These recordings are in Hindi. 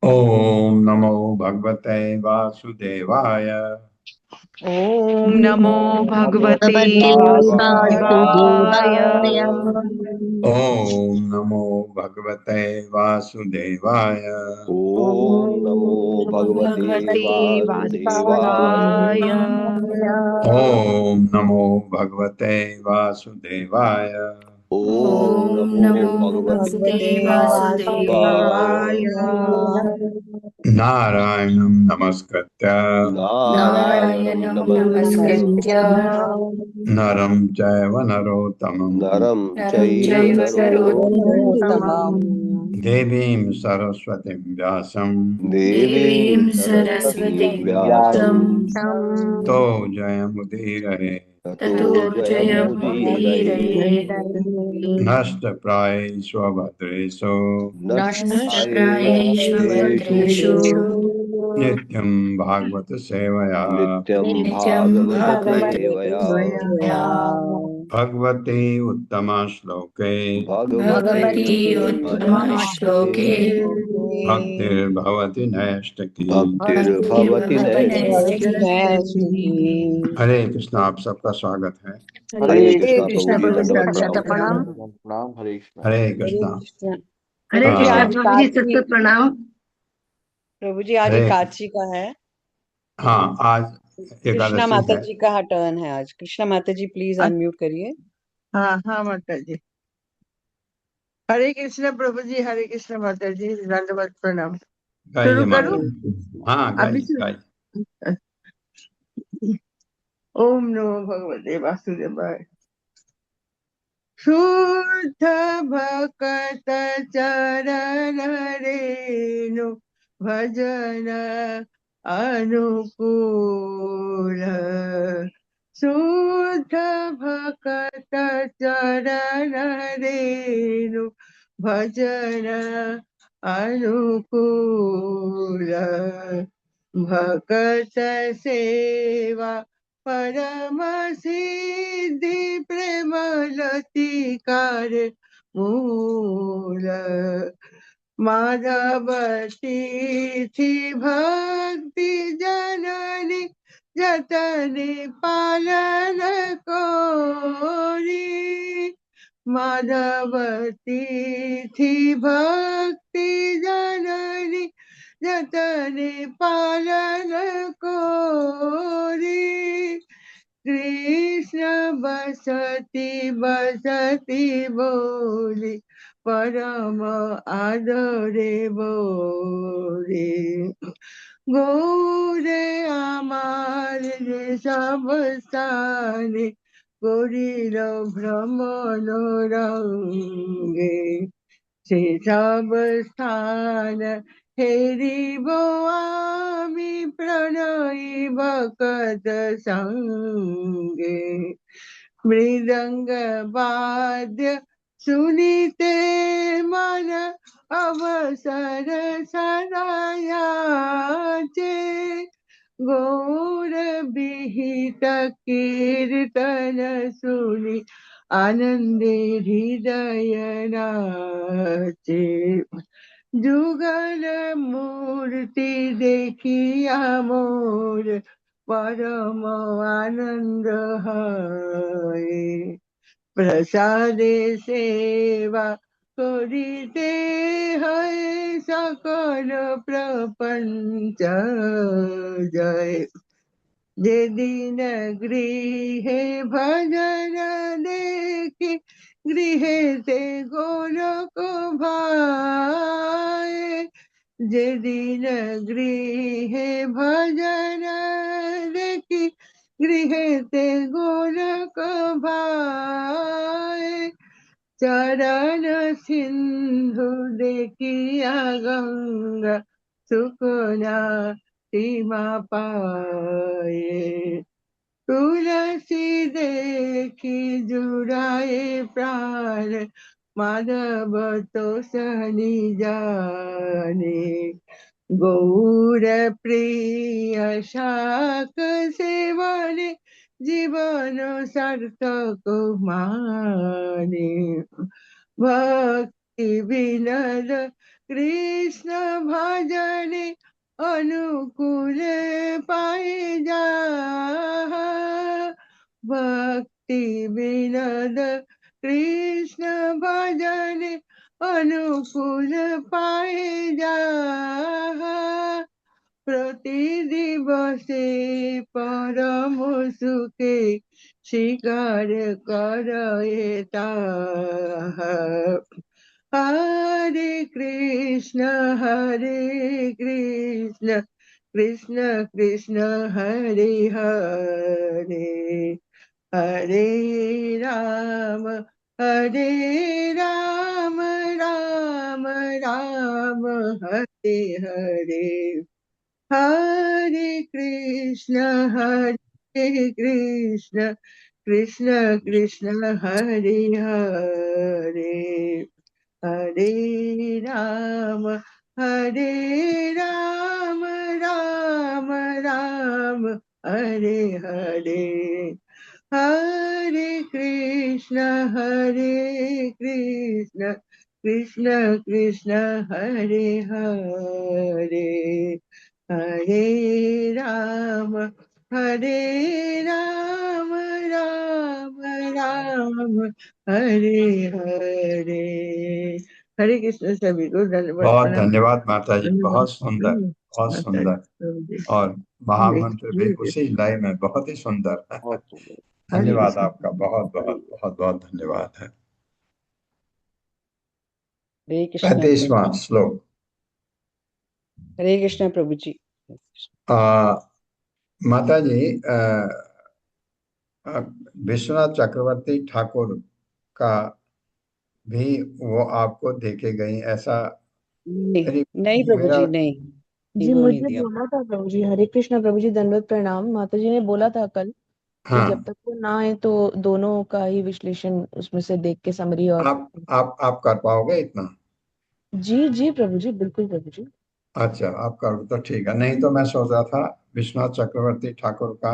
ओम नमो भगवते वासुदेवाय। ओम नमो भगवते वासुदेवाय। वासुदेवाय। ओम नमो भगवते वासुदेवाय। ओम नमो भगवते वासुदेवाय। ओम नमो भगवते वासुदेवाय। ओम नमो भगवते वासुदेवाय। नारायणं नमस्कृत्य नारायणं नमस्कृत्य नरं चैव नरोत्तमं नरं चैव नरोत्तमम् देवीं सरस्वतीं व्यासं देवीं सरस्वतीं व्यासं तो जयमुदीरये ततो जयमुदीरये नष्टप्रायेष्वभद्रेषु नष्टप्रायेष्वभद्रेषु नित्यं भागवत सेवया नित्यं भागवत सेवया भगवते उत्तमश्लोके भगवती उत्तमश्लोके भक्तिर्भवति नैष्टिकी। भक्तिर्भवति नैष्ठिकी। हरे कृष्णा, आप सबका स्वागत है। हरे कृष्णा प्रभु जी, प्रभु दंडवत जी, प्रणाम। प्रणाम। हरे कृष्णा। हरे कृष्णा। हरे हाँ। कृष्णा प्रभु जी, सबको प्रणाम। प्रभु जी, आज हरे एकादशी का है। हाँ, आज कृष्णा एकादशी माता है। जी का टर्न है आज। कृष्णा माता जी प्लीज अनम्यूट करिए। हाँ हाँ माता जी। हरे कृष्ण प्रभु जी, हरे कृष्ण माता जी, दंडवत प्रणाम। गाइए शुरू माता करूं? जी। हाँ, अभी गाइए गाइए। ओम नमो भगवते वासुदेवाय। शुद्ध भक्त चरण रेणु भजन अनुकूल। शुद्ध भक्त चरण रेणु भजन अनुकूल। भक्त सेवा परम सिद्धि प्रेमलतिकार मूल। माधवती थी भक्ति जननी जतने पालन कोरी। माधवती थी भक्ति जननी जतने पालन कोरी। कृष्ण बसती बसती बोली परम आदरे बोली। गौरे আমার সব স্থানে করিল ভ্রমণ রঙ্গে। সেসব স্থান হেরিব আমি প্রণয়ী ভকত সঙ্গে। মৃদঙ্গ বাদ্য শুনিতে মন অবসর সদায়াচে। গৌর বিহিত কীর্তন শুনি आनंदे हृदय नाचे। जुगल मूर्ति देखिया मोर परम आनंद है। प्रसादे सेवा करिते है सकल प्रपंच जय। যেদিন গৃহে ভজন দেখি গৃহেতে গোলক ভাই। যেদিন গৃহে ভজন দেখি গৃহেতে গোলক ভাই। চরণ সিন্ধু দেখিয়া গঙ্গা সুকনা सीमा पाए। तुलसी देखी जुड़ाए प्राण माधव तो सनी जाने। गौर प्रिय शाक सेवन जीवन सार्थक माने। भक्ति विनद कृष्ण भजने अनुकूल पाए जा। भक्ति विनद कृष्ण भजने अनुकूल पाए जा। प्रति दिवसे परम सुखे स्वीकार करे ताहा। हरे कृष्ण कृष्ण कृष्ण हरे हरे। हरे राम हरे राम राम राम हरे हरे, हरे कृष्ण कृष्ण कृष्ण हरे हरे, हरे राम राम राम हरे हरे, हरे कृष्ण कृष्ण कृष्ण हरे हरे, हरे राम राम राम हरे हरे। हरे कृष्ण सभी को दंडवत बहुत प्रणाम। धन्यवाद माता जी, बहुत सुंदर, धन्यवाद बहुत माता सुंदर। जी। और महामंत्र भी उसी लय में बहुत ही सुंदर। बहुत सुंदर। हरे धन्यवाद कृष्ण। आपका, बहुत बहुत बहुत बहुत धन्यवाद है। हरे कृष्ण प्रभु 35वां श्लोक। हरे कृष्ण प्रभु जी। माता जी, विश्वनाथ चक्रवर्ती ठाकुर का भी वो आपको देके गई, ऐसा नहीं मेरी नहीं प्रभु मेरा जी, नहीं जी वो नहीं मुझे दिया। बोला था प्रभु जी। हरे कृष्ण प्रभु जी, दंडवत प्रणाम। माता जी ने बोला था कल कि जब हाँ, तक वो ना आए तो दोनों का ही विश्लेषण उसमें से देख के समरी और आप कर पाओगे इतना? जी जी प्रभु जी, बिल्कुल प्रभु जी। अच्छा, आप कर तो ठीक है, नहीं तो मैं सोच रहा था विश्वनाथ चक्रवर्ती ठाकुर का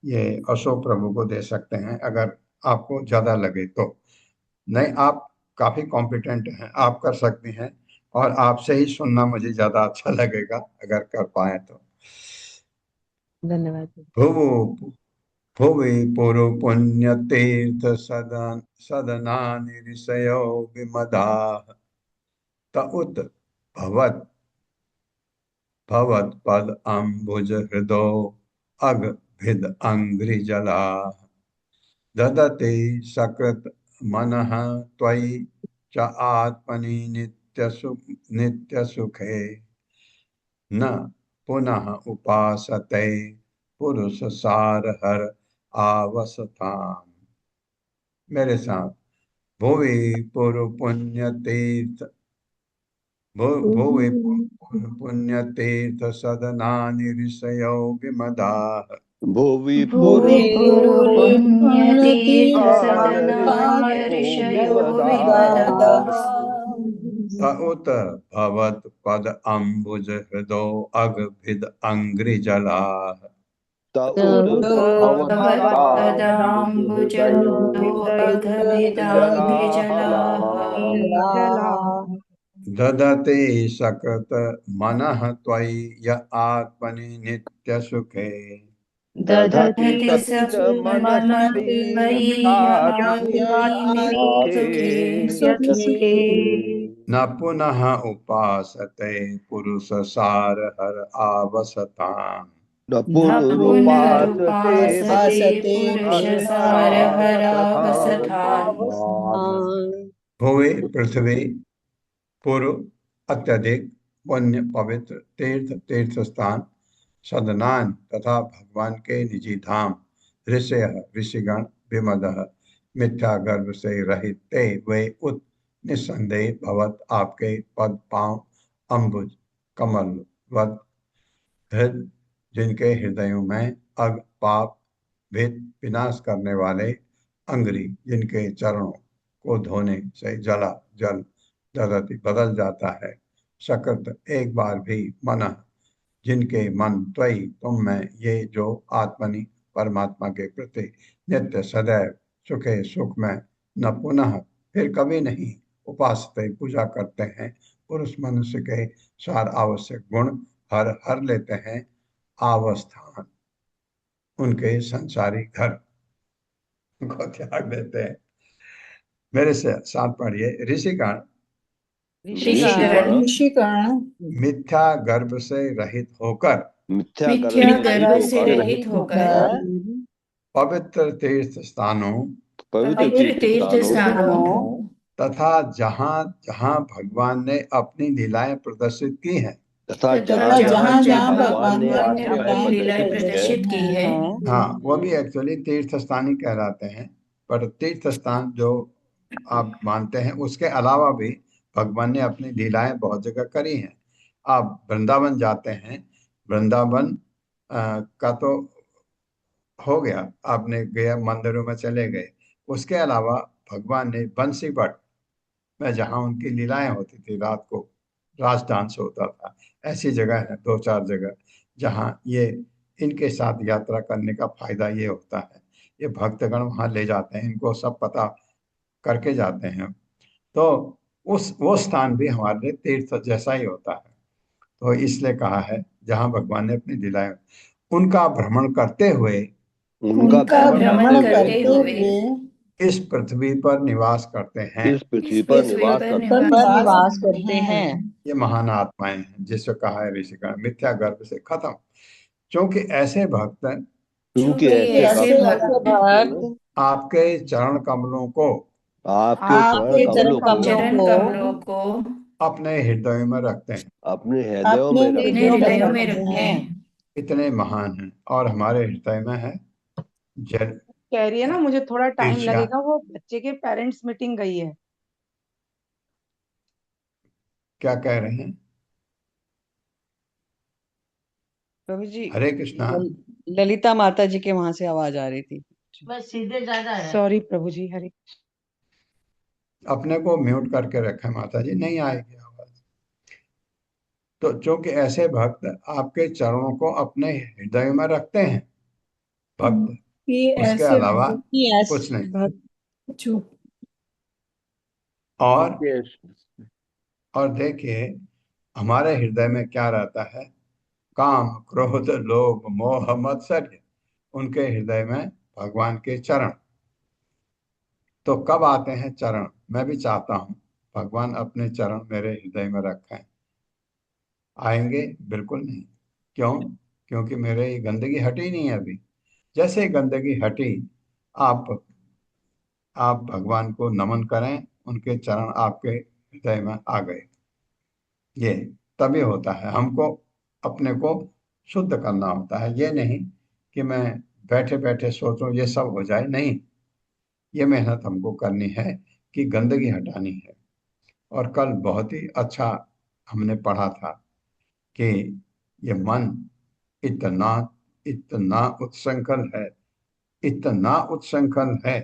ये अशोक प्रभु को दे सकते हैं, अगर आपको ज्यादा लगे तो। नहीं, आप काफी कॉम्पिटेंट हैं, आप कर सकती हैं, और आपसे ही सुनना मुझे ज्यादा अच्छा लगेगा अगर कर पाए तो। धन्यवाद। भुवो भुवि पुरु पुण्य तीर्थ सदन सदनानि ऋषयो विमदाः त उत भवत् भवत्पद अम्बुज हृदो अगभिद अंघ्रिजला ददति सकृत मनः त्वयि च आत्मनि नित्य सुखे न पुनः उपासते पुरुष सारहर आवसताम। मेरे साथ। भुवि पुरु पुण्य तीर्थ भुवि पुण्य तीर्थ सदनानि ऋषयो विमदाः भुवि भुवि पुर पुरु पुण्यतीर्थ सारहृदयो सदनानि ऋषयो विमदाः विमदाः, त उत भवत् पद अम्बुज हृदो अगभिद अंघ्रिजलाः त उत भवत्पदाम्बुजहृदो अगभिदाङ्घ्रिजलाः, ददते सकृत मनः त्वयि य आत्मनि नित्य सुखे दधति दधति सकृत मनस्ते सकलमनस्त्वयि आत्मनि आत्मनि सुखे न पुनः उपासते पुरुष सार हर आवसताम्। न न पुनरुपासते पुनरुपासते पुरुषार्थान् पुरुषसारहरावसथान्। भुवि पृथ्वी पूर्व अत्यधिक पुण्य पवित्र तीर्थ स्थान सदनान तथा भगवान के निजी धाम ऋषय ऋषिगण विमदः मिथ्या गर्भ से रहित ते वे उत निस्संदेह भवत आपके पद पांव अम्बुज कमल वद हृदय जिनके हृदयों में अग पाप भेद विनाश करने वाले अंग्री जिनके चरणों को धोने से जला जल ददति बदल जाता है सकृत एक बार भी मन जिनके मन त्वयि तुम में ये जो आत्मनि परमात्मा के प्रति नित्य सदैव सुखे सुख में न पुनः फिर कभी नहीं उपासते पूजा करते हैं पुरुष मनुष्य के सार आवश्यक गुण हर हर लेते हैं आवस्थान उनके संसारी घर को त्याग देते हैं। मेरे से साथ पढ़िए। ऋषिगण ऋषिगण ऋषिगण मिथ्या गर्भ से रहित होकर मिथ्या मिथ्या गर्भ से गर्भ रहित से होकर रहित होकर पवित्र तीर्थ स्थानों पवित्र पवित्र तीर्थ तीर्थ स्थानों स्थानों तथा जहाँ जहाँ भगवान ने अपनी लीलाएं प्रदर्शित की हैं, तथा तथा जहाँ जहाँ जहाँ की जहाँ भगवान ने भगवान ने अपनी लीलाएं अपनी लीलाएं प्रदर्शित की है प्रदर्शित की है, हाँ वो भी एक्चुअली तीर्थ स्थान ही कहलाते हैं, पर तीर्थ स्थान जो आप मानते हैं, उसके अलावा भी भगवान ने अपनी लीलाएं बहुत जगह करी हैं। आप वृंदावन जाते हैं, वृंदावन का तो हो गया, आपने गया मंदिरों में चले गए। उसके अलावा भगवान ने बंसी भट्ट में, जहाँ उनकी लीलाएं होती थी, रात को रास डांस होता था, ऐसी जगह है दो चार जगह जहाँ ये इनके साथ यात्रा करने का फायदा ये होता है, ये भक्तगण वहां ले जाते हैं, इनको सब पता करके जाते हैं। तो उस वो स्थान भी हमारे लिए तीर्थ जैसा ही होता है। तो इसलिए कहा है जहाँ भगवान ने अपनी लीलाएं, उनका भ्रमण करते हुए उनका भ्रमण करते करते हुए हुए इस पृथ्वी पर निवास करते हैं। इस पृथ्वी पर निवास करते पर हैं। निवास करते हैं। ये महान आत्माएं हैं, जिसको कहा है ऋषिगण मिथ्या गर्भ से खत्म। क्योंकि ऐसे भक्त क्योंकि ऐसे ऐसे भक्त भक्त आपके चरण कमलों को आपके चरण कमलों को चरण कमलों को अपने हृदय में रखते हैं। अपने हृदयों में अपने रखते हृदयों हैं। में रखते हैं। इतने महान हैं, और हमारे हृदय में है जल, कह रही है ना मुझे थोड़ा टाइम ईर्ष्या। लगेगा, वो बच्चे के पेरेंट्स मीटिंग गई है। क्या कह रहे हैं? प्रभु जी, हरे कृष्णा। ललिता माता जी के वहां से आवाज आ रही थी। बस सीधे ज्यादा है। सॉरी प्रभु जी, हरे। अपने को म्यूट करके रखें माता जी, नहीं आएगी आवाज। तो चूंकि ऐसे भक्त आपके चरणों को अपने हृदय में रखते हैं, भक्त, ये उसके ऐसे अलावा यस, कुछ नहीं। भक्त जो और Yes. देखिए हमारे हृदय में क्या रहता है, काम क्रोध लोभ मोह मत्सर्य, उनके हृदय में भगवान के चरण। तो कब आते हैं चरण? मैं भी चाहता हूँ भगवान अपने चरण मेरे हृदय में रखें। आएंगे? बिल्कुल नहीं। क्यों? क्योंकि मेरे ये गंदगी हटी नहीं है अभी। जैसे ही गंदगी हटी, आप भगवान को नमन करें, उनके चरण आपके हृदय में आ गए। ये तभी होता है। हमको अपने को शुद्ध करना होता है। ये नहीं कि मैं बैठे बैठे सोचूं ये सब हो जाए, नहीं। ये मेहनत हमको करनी है कि गंदगी हटानी है। और कल बहुत ही अच्छा हमने पढ़ा था कि ये मन इतना इतना उत्संकल है, इतना उत्संकल है।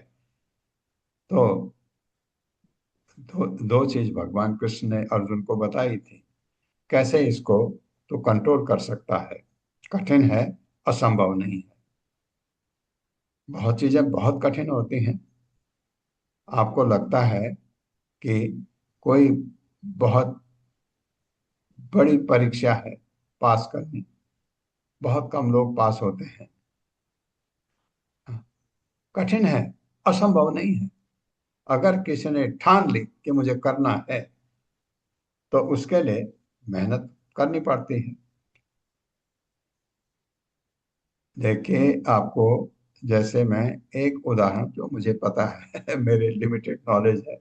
तो दो चीज भगवान कृष्ण ने अर्जुन को बताई थी, कैसे इसको तो कंट्रोल कर सकता है। कठिन है, असंभव नहीं है। बहुत चीजें बहुत कठिन होती हैं। आपको लगता है कि कोई बहुत बड़ी परीक्षा है पास करनी, बहुत कम लोग पास होते हैं। कठिन है, असंभव नहीं है। अगर किसी ने ठान ली कि मुझे करना है, तो उसके लिए मेहनत करनी पड़ती है। देखिए आपको, जैसे मैं एक उदाहरण जो मुझे पता है मेरे लिमिटेड नॉलेज है,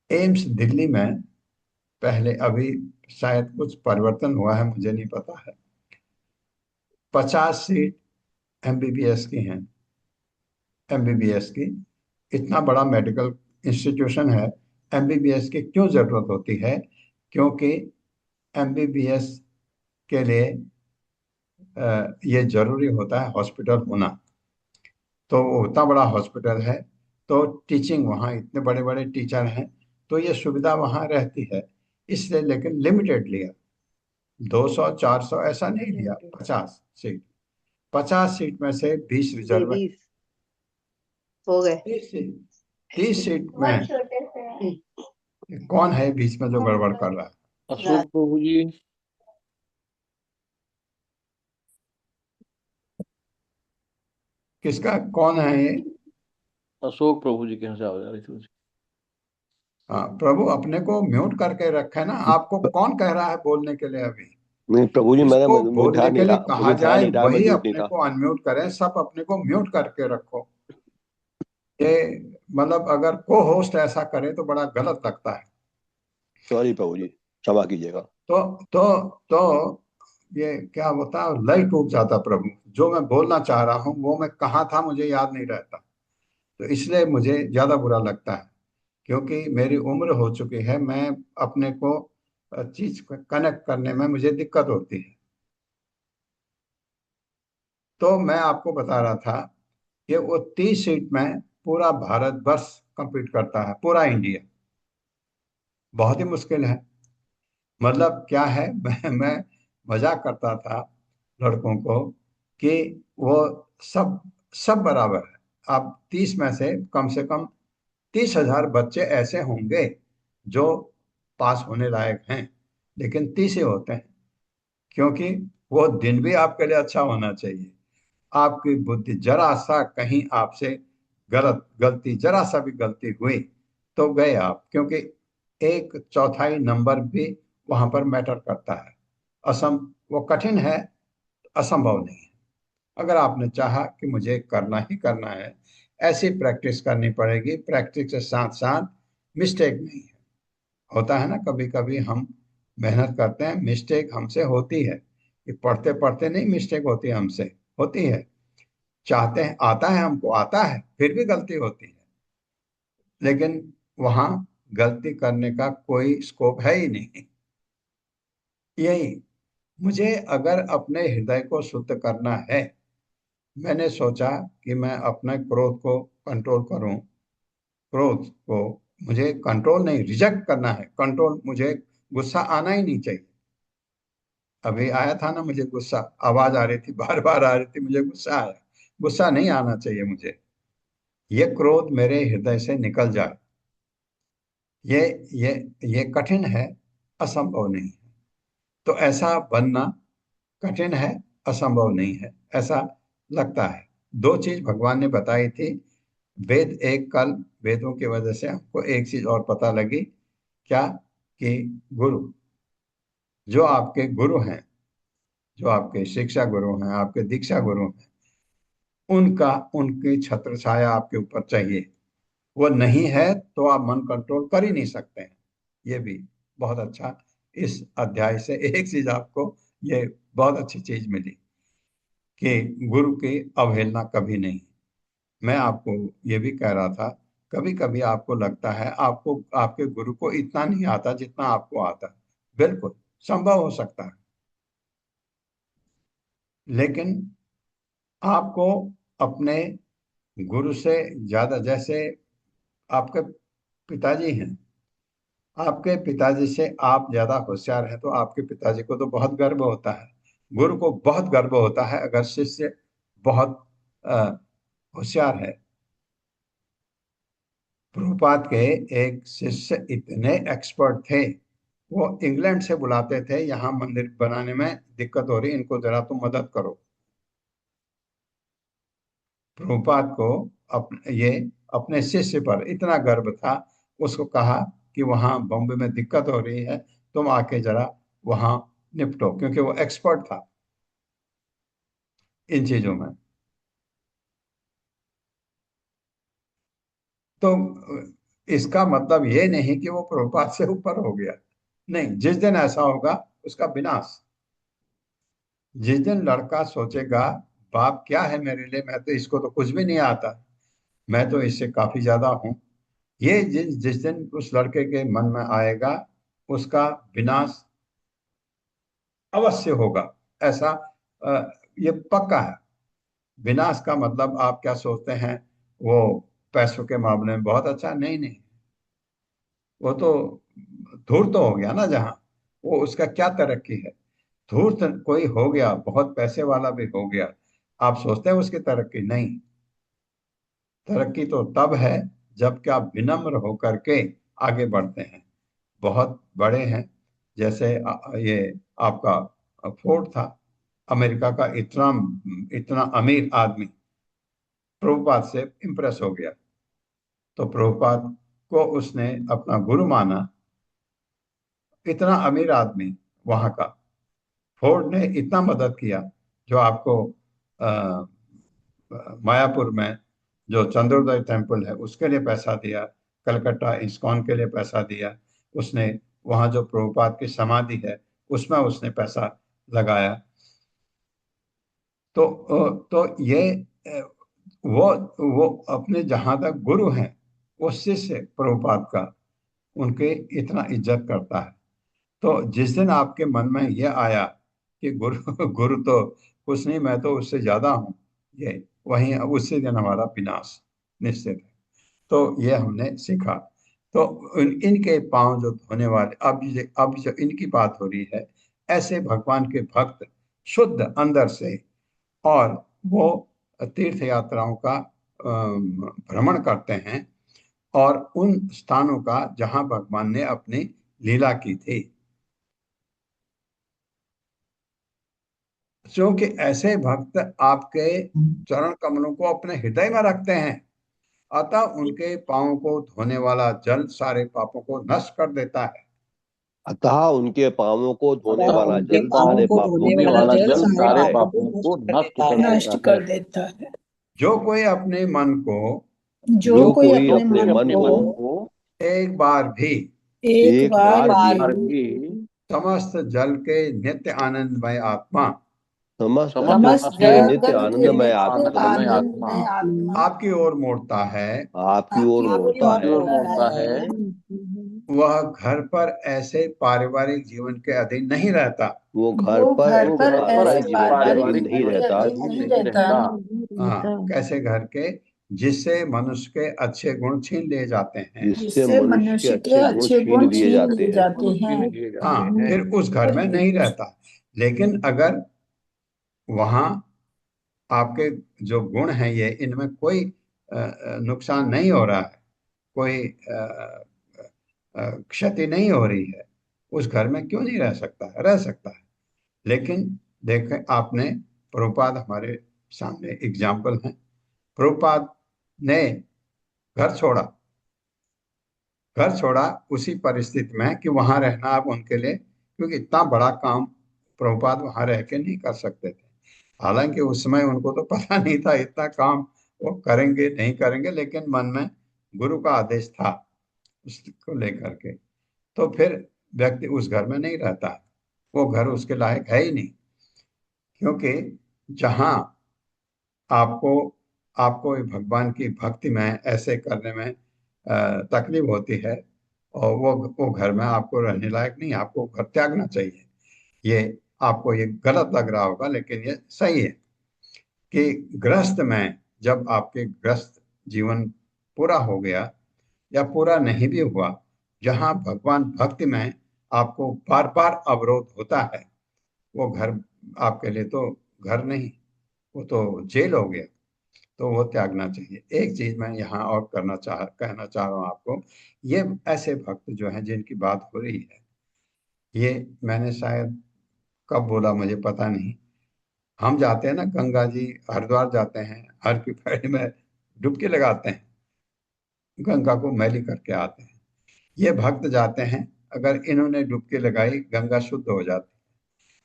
एम्स दिल्ली में पहले, अभी शायद कुछ परिवर्तन हुआ है, मुझे नहीं पता है, 50 सीट एमबीबीएस की हैं। एमबीबीएस की, इतना बड़ा मेडिकल इंस्टीट्यूशन है, एमबीबीएस की क्यों जरूरत होती है? क्योंकि एमबीबीएस के लिए ये जरूरी होता है हॉस्पिटल होना। तो वो उतना बड़ा हॉस्पिटल है, तो टीचिंग वहाँ इतने बड़े बड़े टीचर हैं, तो ये सुविधा वहाँ रहती है, इसलिए। लेकिन लिमिटेड लिया, 200 400 ऐसा नहीं लिया, 50 सीट। 50 सीट में से 20 रिजर्व है। हो गए। 30 सीट में कौन है बीच में जो गड़बड़ कर रहा है? अशोक प्रभु जी। किसका, कौन है ये? अशोक प्रभु जी के यहाँ से आवाज आ रही थी मुझे। हाँ, प्रभु अपने को म्यूट करके रखे ना। आपको कौन कह रहा है बोलने के लिए? अभी नहीं प्रभु जी, मैंने जिसको मुझे बोलने ध्यान के नहीं लिए रहा, कहा मुझे ध्यान जाए नहीं रहा, मैं वही म्यूट नहीं अपने था। को अनम्यूट करें। सब अपने को म्यूट करके रखो। ये मतलब अगर को होस्ट ऐसा करे तो बड़ा गलत लगता है। सॉरी प्रभु जी, क्षमा कीजिएगा। तो ये क्या होता है, लय टूट जाता। प्रभु, जो मैं बोलना चाह रहा हूँ वो मैं कहाँ था मुझे याद नहीं रहता। तो इसलिए मुझे ज्यादा बुरा लगता है, क्योंकि मेरी उम्र हो चुकी है, मैं अपने को चीज कनेक्ट करने में मुझे दिक्कत होती है। तो मैं आपको बता रहा था कि वो 30 सीट में पूरा भारत वर्ष कंपीट करता है, पूरा इंडिया। बहुत ही मुश्किल है। मतलब क्या है, मैं मजाक करता था लड़कों को कि वो सब सब बराबर है। आप 30 में से कम 30,000 बच्चे ऐसे होंगे जो पास होने लायक हैं, लेकिन 30 ही होते हैं, क्योंकि वो दिन भी आपके लिए अच्छा होना चाहिए। आपकी बुद्धि जरा सा कहीं आपसे गलती, जरा सा भी गलती हुई तो गए आप, क्योंकि एक चौथाई नंबर भी वहां पर मैटर करता है। वो कठिन है, असंभव नहीं है। अगर आपने चाहा कि मुझे करना ही करना है, ऐसी प्रैक्टिस करनी पड़ेगी। प्रैक्टिस के साथ साथ मिस्टेक नहीं है। होता है ना, कभी कभी हम मेहनत करते हैं, मिस्टेक हमसे होती है। कि पढ़ते पढ़ते नहीं मिस्टेक होती है, हमसे होती है। चाहते हैं, आता है, हमको आता है, फिर भी गलती होती है। लेकिन वहां गलती करने का कोई स्कोप है ही नहीं। यही मुझे, अगर अपने हृदय को शुद्ध करना है, मैंने सोचा कि मैं अपने क्रोध को कंट्रोल करूं। क्रोध को मुझे कंट्रोल नहीं, रिजेक्ट करना है। कंट्रोल, मुझे गुस्सा आना ही नहीं चाहिए। अभी आया था ना मुझे गुस्सा, आवाज आ रही थी, बार बार आ रही थी, मुझे गुस्सा आया। गुस्सा नहीं आना चाहिए मुझे। ये क्रोध मेरे हृदय से निकल जाए, ये ये ये कठिन है, असंभव नहीं है। तो ऐसा बनना कठिन है, असंभव नहीं है, ऐसा लगता है। दो चीज भगवान ने बताई थी। कल वेदों की वजह से हमको एक चीज और पता लगी। क्या? कि गुरु, जो आपके गुरु हैं, जो आपके शिक्षा गुरु हैं, आपके दीक्षा गुरु हैं, उनकी छत्र छाया आपके ऊपर चाहिए। वो नहीं है तो आप मन कंट्रोल कर ही नहीं सकते हैं। ये भी बहुत अच्छा, इस अध्याय से एक चीज आपको, ये बहुत अच्छी चीज मिली कि गुरु की अवहेलना कभी नहीं। मैं आपको ये भी कह रहा था, कभी कभी आपको लगता है आपको आपके गुरु को इतना नहीं आता जितना आपको आता है। बिल्कुल संभव हो सकता है, लेकिन आपको अपने गुरु से ज्यादा, जैसे आपके पिताजी हैं, आपके पिताजी से आप ज्यादा होशियार हैं, तो आपके पिताजी को तो बहुत गर्व होता है। गुरु को बहुत गर्व होता है अगर शिष्य बहुत अ, होशियार है। प्रभुपाद के एक शिष्य इतने एक्सपर्ट थे, वो इंग्लैंड से बुलाते थे, यहाँ मंदिर बनाने में दिक्कत हो रही, इनको जरा तुम मदद करो। प्रभुपाद को अपने शिष्य पर इतना गर्व था, उसको कहा कि वहाँ बॉम्बे में दिक्कत हो रही है, तुम आके जरा वहाँ निपटो, क्योंकि वो एक्सपर्ट था इन चीजों में। तो इसका मतलब ये नहीं कि वो प्रभुपाद से ऊपर हो गया। नहीं, जिस दिन ऐसा होगा उसका विनाश। जिस दिन लड़का सोचेगा बाप क्या है मेरे लिए, मैं तो इसको तो कुछ भी नहीं आता, मैं तो इससे काफी ज्यादा हूं, ये जिस जिस दिन उस लड़के के मन में आएगा, उसका विनाश अवश्य होगा। ऐसा ये पक्का है। विनाश का मतलब आप क्या सोचते हैं, वो पैसों के मामले में बहुत अच्छा? नहीं नहीं, वो तो धूर्त तो हो गया ना जहां, वो उसका क्या तरक्की है। धूर्त कोई हो गया, बहुत पैसे वाला भी हो गया, आप सोचते हैं उसकी तरक्की? नहीं, तरक्की तो तब है जब क्या विनम्र होकर के आगे बढ़ते हैं। बहुत बड़े हैं, जैसे ये आपका फोर्ड था, अमेरिका का इतना इतना अमीर आदमी, प्रभुपाद से इम्प्रेस हो गया, तो प्रभुपाद को उसने अपना गुरु माना। इतना अमीर आदमी वहां का, फोर्ड ने इतना मदद किया। जो आपको अ, मायापुर में जो चंद्रोदय टेम्पल है उसके लिए पैसा दिया, कलकत्ता इस्कॉन के लिए पैसा दिया उसने, वहां जो प्रभुपाद की समाधि है उसमें उसने पैसा लगाया। तो ये वो अपने जहां तक गुरु हैं, वो शिष्य प्रभुपाद का उनके इतना इज्जत करता है। तो जिस दिन आपके मन में यह आया कि गुरु गुरु तो कुछ नहीं, मैं तो उससे ज्यादा हूँ, ये वहीं उसी दिन हमारा विनाश निश्चित है। तो ये हमने सीखा। तो इनके पांव जो धोने वाले, अब जो इनकी बात हो रही है, ऐसे भगवान के भक्त शुद्ध अंदर से, और वो तीर्थ यात्राओं का भ्रमण करते हैं, और उन स्थानों का जहां भगवान ने अपनी लीला की थी। क्योंकि ऐसे भक्त आपके चरण कमलों को अपने हृदय में रखते हैं, अतः उनके पांवों को धोने वाला जल सारे पापों को नष्ट कर देता है। अतः उनके पांवों को धोने अतः वाला उनके जल पांवों सारे को पापों धोने को वाला जल नष्ट सारे करता है। पापों को नष्ट कर देता नष्ट कर देता है। जो कोई अपने मन को जो कोई कोई अपने अपने मन को एक बार भी एक बार बार भी भी समस्त जल के नित्य आनंदमय आत्मा समस्त समस्त जल के नित्य जगत के आनंदमय नित्य आत्मा आनंदमय आत्मा आपकी ओर मोड़ता है, आपकी ओर आपकी मोड़ता ओर है, मोड़ता है, वह घर पर ऐसे पारिवारिक जीवन के अधीन नहीं रहता। वो घर वो पर घर पर ऐसे ऐसे पारिवारिक जीवन के पारिवारिक अधीन नहीं जीवन के रहता, अधीन नहीं रहता। हाँ, कैसे घर के, जिससे मनुष्य के अच्छे गुण छीन लिए जाते हैं। जिससे जिससे मनुष्य के मनुष्य के अच्छे गुण अच्छे गुण छीन लिए छीन जाते लिए हैं। जाते हैं। हाँ, फिर उस घर में नहीं रहता। लेकिन अगर वहां आपके जो गुण हैं, ये इनमें कोई नुकसान नहीं हो रहा है, कोई क्षति नहीं हो रही है, उस घर में क्यों नहीं रह सकता है? रह सकता है। लेकिन देखें आपने, प्रभुपाद हमारे सामने एग्जाम्पल हैं। प्रभुपाद ने घर छोड़ा, घर छोड़ा उसी परिस्थिति में कि वहां रहना अब उनके लिए, क्योंकि इतना बड़ा काम प्रभुपाद वहां रह के नहीं कर सकते थे। हालांकि उस समय उनको तो पता नहीं था इतना काम वो करेंगे नहीं करेंगे, लेकिन मन में गुरु का आदेश था उसको लेकर के। तो फिर व्यक्ति उस घर में नहीं रहता, वो घर उसके लायक है ही नहीं। क्योंकि जहां आपको आपको भगवान की भक्ति में ऐसे करने में तकलीफ होती है, और वो घर में आपको रहने लायक नहीं, आपको घर त्यागना चाहिए। ये आपको ये गलत लग रहा होगा, लेकिन ये सही है कि गृहस्थ में जब आपके गृहस्थ जीवन पूरा हो गया या पूरा नहीं भी हुआ, जहां भगवान भक्ति में आपको बार बार अवरोध होता है, वो घर आपके लिए तो घर नहीं, वो तो जेल हो गया। तो वो त्यागना चाहिए। एक चीज मैं यहाँ और कहना चाह रहा हूँ आपको, ये ऐसे भक्त जो हैं जिनकी बात हो रही है, ये मैंने शायद कब बोला मुझे पता नहीं। हम जाते हैं ना गंगा जी, हरिद्वार जाते हैं, हर की पैड़ी में डुबकी लगाते हैं, गंगा को मैली करके आते हैं। ये भक्त जाते हैं, अगर इन्होंने डुबकी लगाई, गंगा शुद्ध हो जाती है,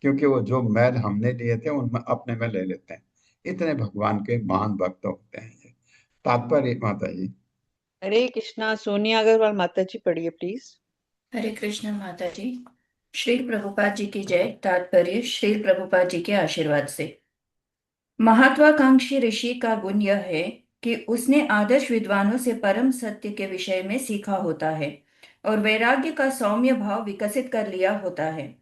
क्योंकि वो जो मैल हमने लिए थे उनमें अपने में ले लेते हैं। इतने भगवान के महान भक्त होते हैं ये। तात्पर्य माता जी। हरे कृष्णा। सोनिया अग्रवाल माता जी पढ़िए प्लीज। हरे कृष्ण माता जी। श्री प्रभुपाद जी की जय। तात्पर्य श्री प्रभुपाद जी के आशीर्वाद से। महत्वाकांक्षी ऋषि का गुण यह है कि उसने आदर्श विद्वानों से परम सत्य के विषय में सीखा होता है और वैराग्य का सौम्य भाव विकसित कर लिया होता है।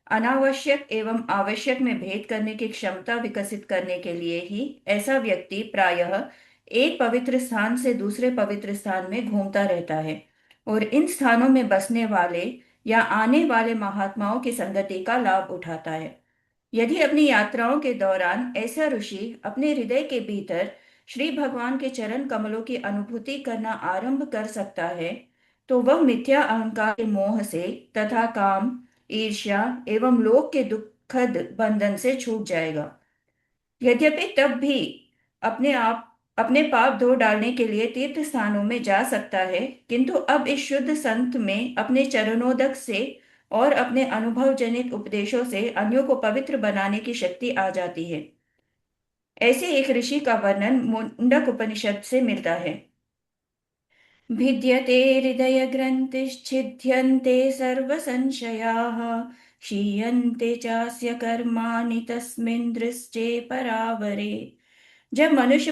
अनावश्यक एवं आवश्यक में भेद करने की क्षमता विकसित करने के लिए ही ऐसा व्यक्ति प्रायः एक पवित्र स्थान से दूसरे पवित्र स्थान में घूमता रहता है और इन स्थानों में बसने वाले या आने वाले महात्माओं की संगति का लाभ उठाता है। यदि अपनी यात्राओं के दौरान ऐसा ऋषि अपने हृदय के भीतर श्री भगवान के चरण कमलों की अनुभूति करना आरंभ कर सकता है, तो वह मिथ्या अहंकार के मोह से तथा काम, ईर्ष्या एवं लोक के दुखद बंधन से छूट जाएगा। यद्यपि तब भी अपने पाप धो डालने के लिए तीर्थ स्थानों में जा सकता है, किंतु अब इस शुद्ध संत में अपने चरणोदक से और अपने अनुभव जनित उपदेशों से अन्यों को पवित्र बनाने की शक्ति आ जाती है। ऐसे एक ऋषि का वर्णन मुंडक उपनिषद से मिलता है। भिद्यते हृदय ग्रंथिश्छिद्यन्ते सर्व संशयाः क्षीयन्ते चास्य कर्माणि तस्मिन् दृष्टे परावरे। जब मनुष्य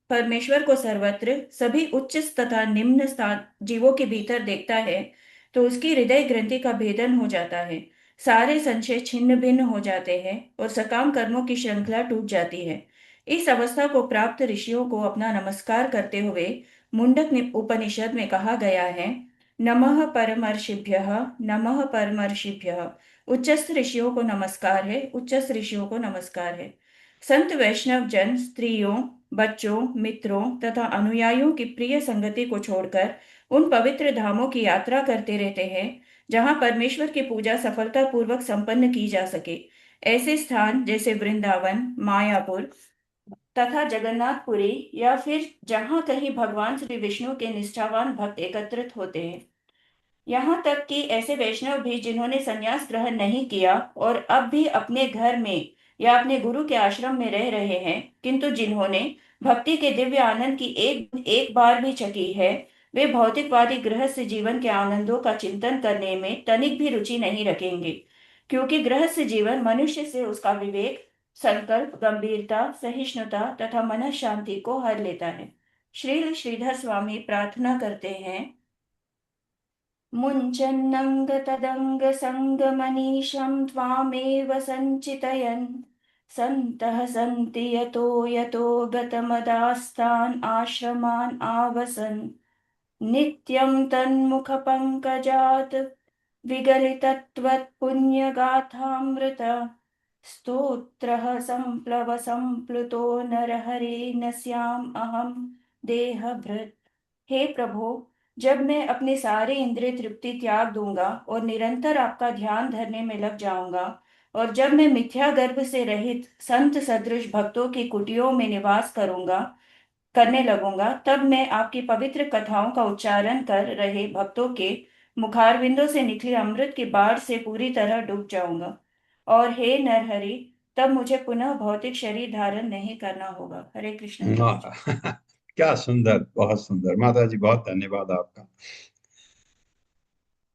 परमेश्वर को सर्वत्र सभी उच्च तथा निम्न स्थान जीवों के भीतर देखता है तो उसकी हृदय ग्रंथि का भेदन हो जाता है, सारे संशय छिन्न भिन्न हो जाते हैं और सकाम कर्मों की श्रृंखला टूट जाती है। इस अवस्था को प्राप्त ऋषियों को अपना नमस्कार करते हुए उपनिषद में कहा गया है, नमः परमर्षिभ्यः, नमः परमर्षिभ्यः। उच्चस्थ ऋषियों को नमस्कार है, उच्चस्थ ऋषियों को नमस्कार है। संत वैष्णव जन स्त्रियों, बच्चों, मित्रों तथा अनुयायियों की प्रिय संगति को छोड़कर उन पवित्र धामों की यात्रा करते रहते हैं जहां परमेश्वर की पूजा सफलतापूर्वक संपन्न की जा सके। ऐसे स्थान जैसे वृंदावन, मायापुर तथा जगन्नाथपुरी या फिर जहां कहीं भगवान श्री विष्णु के निष्ठावान भक्त एकत्रित होते हैं। यहाँ तक कि ऐसे वैष्णव भी जिन्होंने संन्यास ग्रहण नहीं किया और अब भी अपने घर में या अपने गुरु के आश्रम में रह रहे हैं, किंतु जिन्होंने भक्ति के दिव्य आनंद की एक एक बार भी चखी है, वे भौतिकवादी गृहस्थ जीवन के आनंदों का चिंतन करने में तनिक भी रुचि नहीं रखेंगे, क्योंकि गृहस्थ जीवन मनुष्य से उसका विवेक, संकल्प, गंभीरता, सहिष्णुता तथा मन शांति को हर लेता है। श्रील श्रीधर स्वामी प्रार्थना करते हैं, मुञ्चन्नङ्गतदङ्गसङ्गमनीशं त्वामेव सञ्चितयन् सन्तः सन्ति यतो यतो गतमदास्तान् आश्रमान् आवसन् नित्यं तन्मुखपङ्कजात् विगलितत्वत्पुण्यगाथामृत स्तोत्रः सम्प्लुतो नरहरे नस्याम् अहं देहभृत्। हे प्रभु, जब मैं अपने सारे इंद्रिय तृप्ति त्याग दूंगा और निरंतर आपका ध्यान धरने में लग जाऊंगा, और जब मैं मिथ्या गर्भ से रहित संत सदृश भक्तों की कुटियों में निवास करने लगूंगा, तब मैं आपकी पवित्र कथाओं का उच्चारण कर रहे भक्तों के मुखारविंदों से निकली अमृत की बाढ़ से पूरी तरह डूब जाऊंगा। और हे नरहरि, तब मुझे पुनः भौतिक शरीर धारण नहीं करना होगा। हरे कृष्ण। क्या सुंदर, बहुत सुंदर माता जी, बहुत धन्यवाद आपका।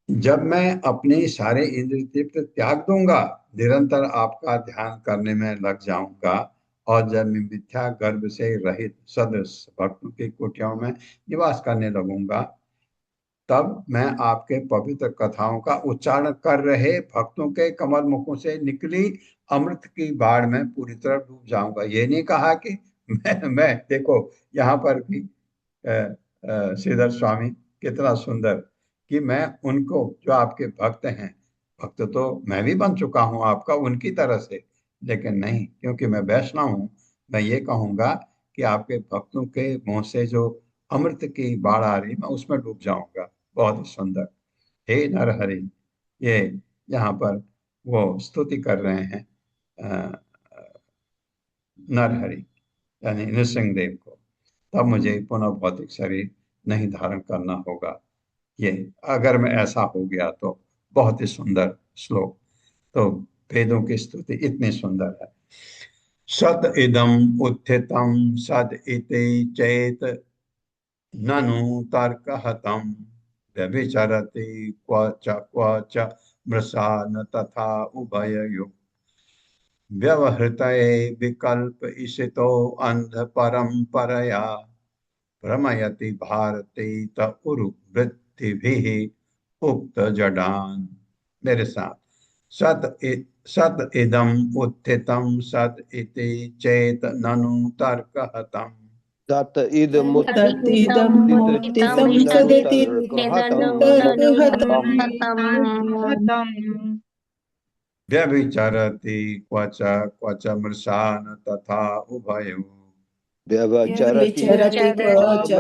जब मैं अपने सारे इंद्रिय तृप्त त्याग दूंगा, निरंतर आपका ध्यान करने में लग जाऊंगा, और जब मैं मिथ्या गर्भ से रहित सदस्य भक्तों की कुटियों में निवास करने लगूंगा, तब मैं आपके पवित्र कथाओं का उच्चारण कर रहे भक्तों के कमल मुखों से निकली अमृत की बाढ़ में पूरी तरह डूब जाऊंगा। ये नहीं कहा कि मैं देखो यहाँ पर भी श्रीधर स्वामी कितना सुंदर कि मैं उनको, जो आपके भक्त हैं, भक्त तो मैं भी बन चुका हूँ आपका उनकी तरह से, लेकिन नहीं, क्योंकि मैं वैष्णव हूँ, मैं ये कहूँगा कि आपके भक्तों के मुंह से जो अमृत की बाढ़ आ रही, मैं उसमें डूब जाऊंगा। बहुत ही सुंदर। हे नरहरि, ये यहाँ पर वो स्तुति कर रहे हैं नरहरि यानी नृसिंहदेव को। तब मुझे पुनः भौतिक शरीर नहीं धारण करना होगा। ये अगर मैं ऐसा हो गया तो बहुत ही सुंदर श्लोक। तो वेदों की स्तुति इतनी सुंदर है। सद इदम उत्थितम सद इति चेत ननु तर्कहतम व्यभिचरति क्व च मृषा न तथा उभययुः व्यवहृतये विकल्प इषितो अंध परंपरया भ्रमयति भारती त उरु वृत्तिभिः उक्त जडान। मेरे साथ, सत इदम उत्थितम सद इति चेत ननु तर्कहतम तत् इदमुत्थितं तत्इदमुत्थितं सदिति तर्कहतं व्यभिचरति क्वच मृषा न तथा उभयोः व्यभिचरति व्यभिचरति क्वच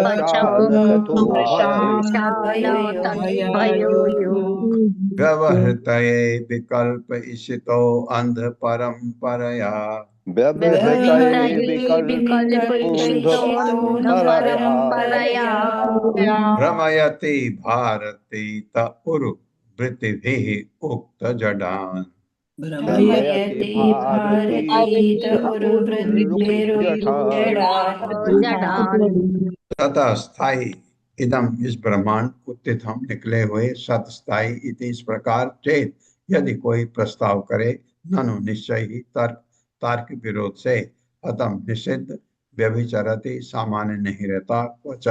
व्यवहृतये विकल्प इषितो अंध परंपरया व्यवहृतये विकल्प भ्रमयति भारती त उरु वृत्तिभिः उक्त जडान। भ्रमयति भारती त उरु जडान। तथा स्थायी इदम, इस ब्रह्मांड उत्थितम निकले हुए, सतस्थायी इति इस प्रकार, चेत यदि कोई प्रस्ताव करे, ननु निश्चय ही, तर्क विरोध से, अतम निषिद्ध, व्यभिचरति सामान्य नहीं रहता, कुछ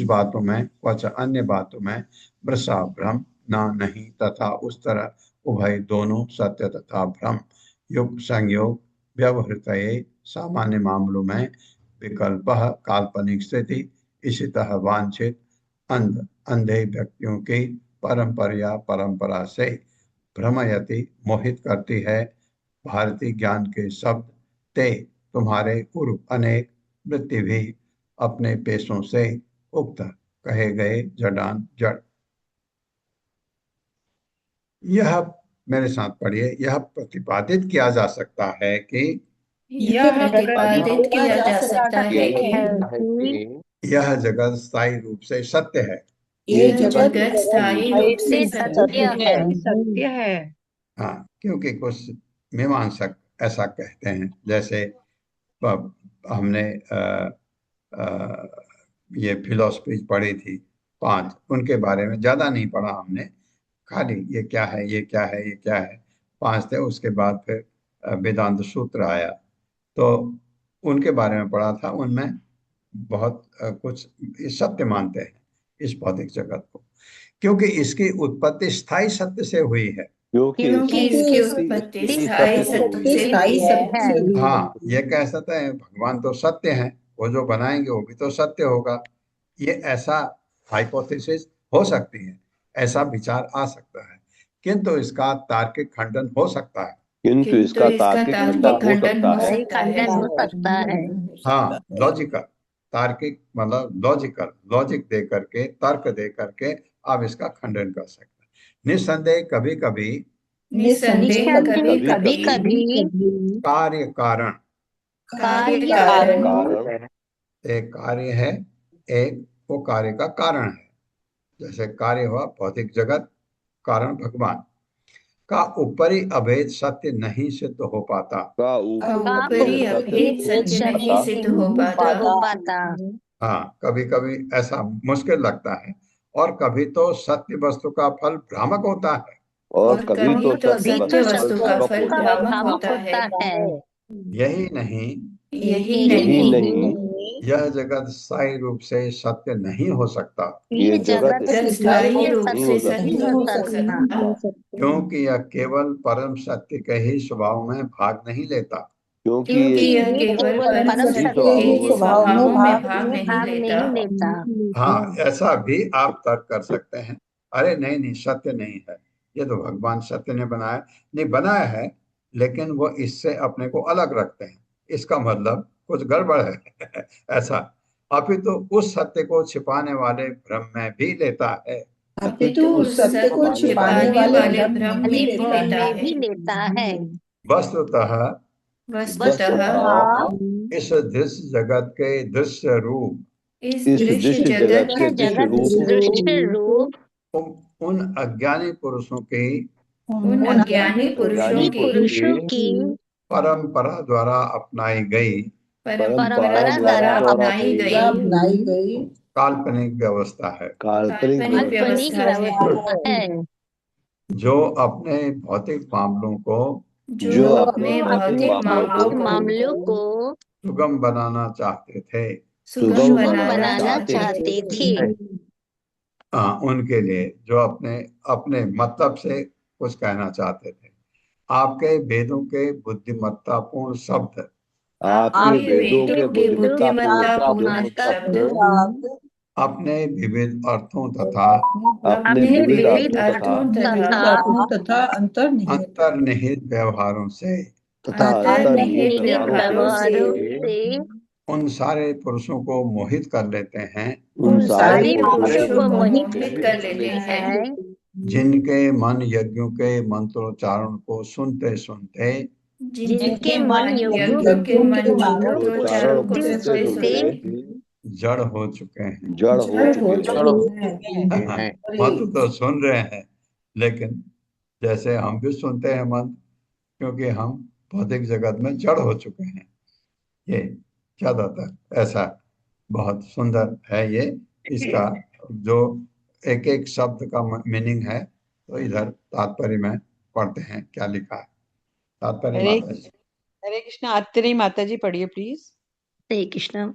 बातों में कुछ अन्य बातों में वृषा भ्रम न नहीं, तथा उस तरह उभय दोनों सत्य तथा भ्रम युग संयोग व्यवहृत सामान्य मामलों में विकल्प काल्पनिक स्थिति, इसीतः वांछित अंधे व्यक्तियों की परंपरा से भ्रमयति मोहित करती है। भारतीय ज्ञान के शब्द ते तुम्हारे पूर्व अनेक वृत्ति भी अपने पेशों से उक्त कहे गए जडान जड़। यह मेरे साथ पढ़िए। यह प्रतिपादित किया जा सकता है कि यह प्रतिपादित किया जा सकता है कि यह जगत स्थायी रूप से सत्य है। ये जगत जगत स्थायी रूप से सत्य है। सत्य है। हाँ, क्योंकि कुछ मीमांसक ऐसा कहते हैं, जैसे हमने ये फिलोसफी पढ़ी थी 5, उनके बारे में ज्यादा नहीं पढ़ा हमने, खाली ये क्या है, ये क्या है, ये क्या है 5 थे। उसके बाद फिर वेदांत सूत्र आया, तो उनके बारे में पढ़ा था। उनमें बहुत कुछ सत्य मानते हैं इस भौतिक जगत को, क्योंकि इसकी उत्पत्ति स्थायी सत्य से हुई है। क्योंकि इसकी उत्पत्ति स्थायी सत्य से हुई है। हाँ, ये कह सकते हैं भगवान तो सत्य हैं, वो जो बनाएंगे वो भी तो सत्य होगा। ये ऐसा हाइपोथेसिस हो सकती है, ऐसा विचार आ सकता है, किंतु इसका तार्किक खंडन हो सकता है। किंतु इसका तार्किक खंडन हो सकता है। हाँ, लॉजिकल, तार्किक मतलब लॉजिक दे करके, तर्क दे करके आप इसका खंडन कर सकते हैं। निस्संदेह कभी कभी कार्य कारण एक कार्य है, एक वो कार्य का कारण है। जैसे कार्य हुआ भौतिक जगत, कारण भगवान का ऊपरी अभेद सत्य नहीं सिद्ध हो पाता। ऊपरी अभेद सत्य नहीं सिद्ध हो पाता। हाँ, कभी कभी ऐसा मुश्किल लगता है, और कभी तो सत्य वस्तु का फल भ्रामक होता है, और कभी तो सत्य वस्तु का फल भ्रामक होता है। यही नहीं, यह जगत स्थायी रूप से सत्य नहीं हो सकता, ये जगत स्थायी रूप से सत्य हो सकता, क्योंकि यह केवल परम सत्य के ही स्वभाव में भाग नहीं लेता। क्योंकि यह केवल परम सत्य के ही स्वभाव में भाग नहीं लेता। हाँ, ऐसा भी आप तर्क कर सकते हैं, अरे नहीं सत्य नहीं है, ये तो भगवान सत्य ने बनाया, नहीं बनाया है, लेकिन वो इससे अपने को अलग रखते हैं, इसका मतलब कुछ गड़बड़ है ऐसा। अपितु उस सत्य को छिपाने वाले भ्रम में भी लेता है। अपितु उस सत्य को छिपाने वाले भ्रम में भी लेता है। वस्तुतः इस दृश्य जगत के दृश्य रूप, इस दृश्य जगत के दृश्य रूप उन अज्ञानी पुरुषों की परंपरा द्वारा अपनाई गई काल्पनिक व्यवस्था है, जो अपने भौतिक मामलों को सुगम बनाना चाहते थे। उनके लिए जो अपने मतलब से कुछ कहना चाहते थे। आपके वेदों के बुद्धिमत्तापूर्ण शब्द, आपके वेदों के बुद्धिमत्तापूर्ण शब्द अपने विविध अर्थों तथा अंतर्निहित व्यवहारों से उन सारे पुरुषों को मोहित कर लेते हैं, जिनके मन यज्ञों के मंत्रोच्चारण को सुनते सुनते जड़ हो चुके हैं। मंत्र तो सुन रहे हैं, लेकिन जैसे हम भी सुनते हैं मंत्र, क्योंकि हम भौतिक जगत में जड़ हो चुके हैं। ये ज्यादातर ऐसा बहुत सुंदर है ये, इसका जो एक एक शब्द का मीनिंग है, तो इधर तात्पर्य में पढ़ते हैं क्या लिखा है तात्पर्य। हरे कृष्णा। आत्रेयी माता जी पढ़िए प्लीज। हरे कृष्ण।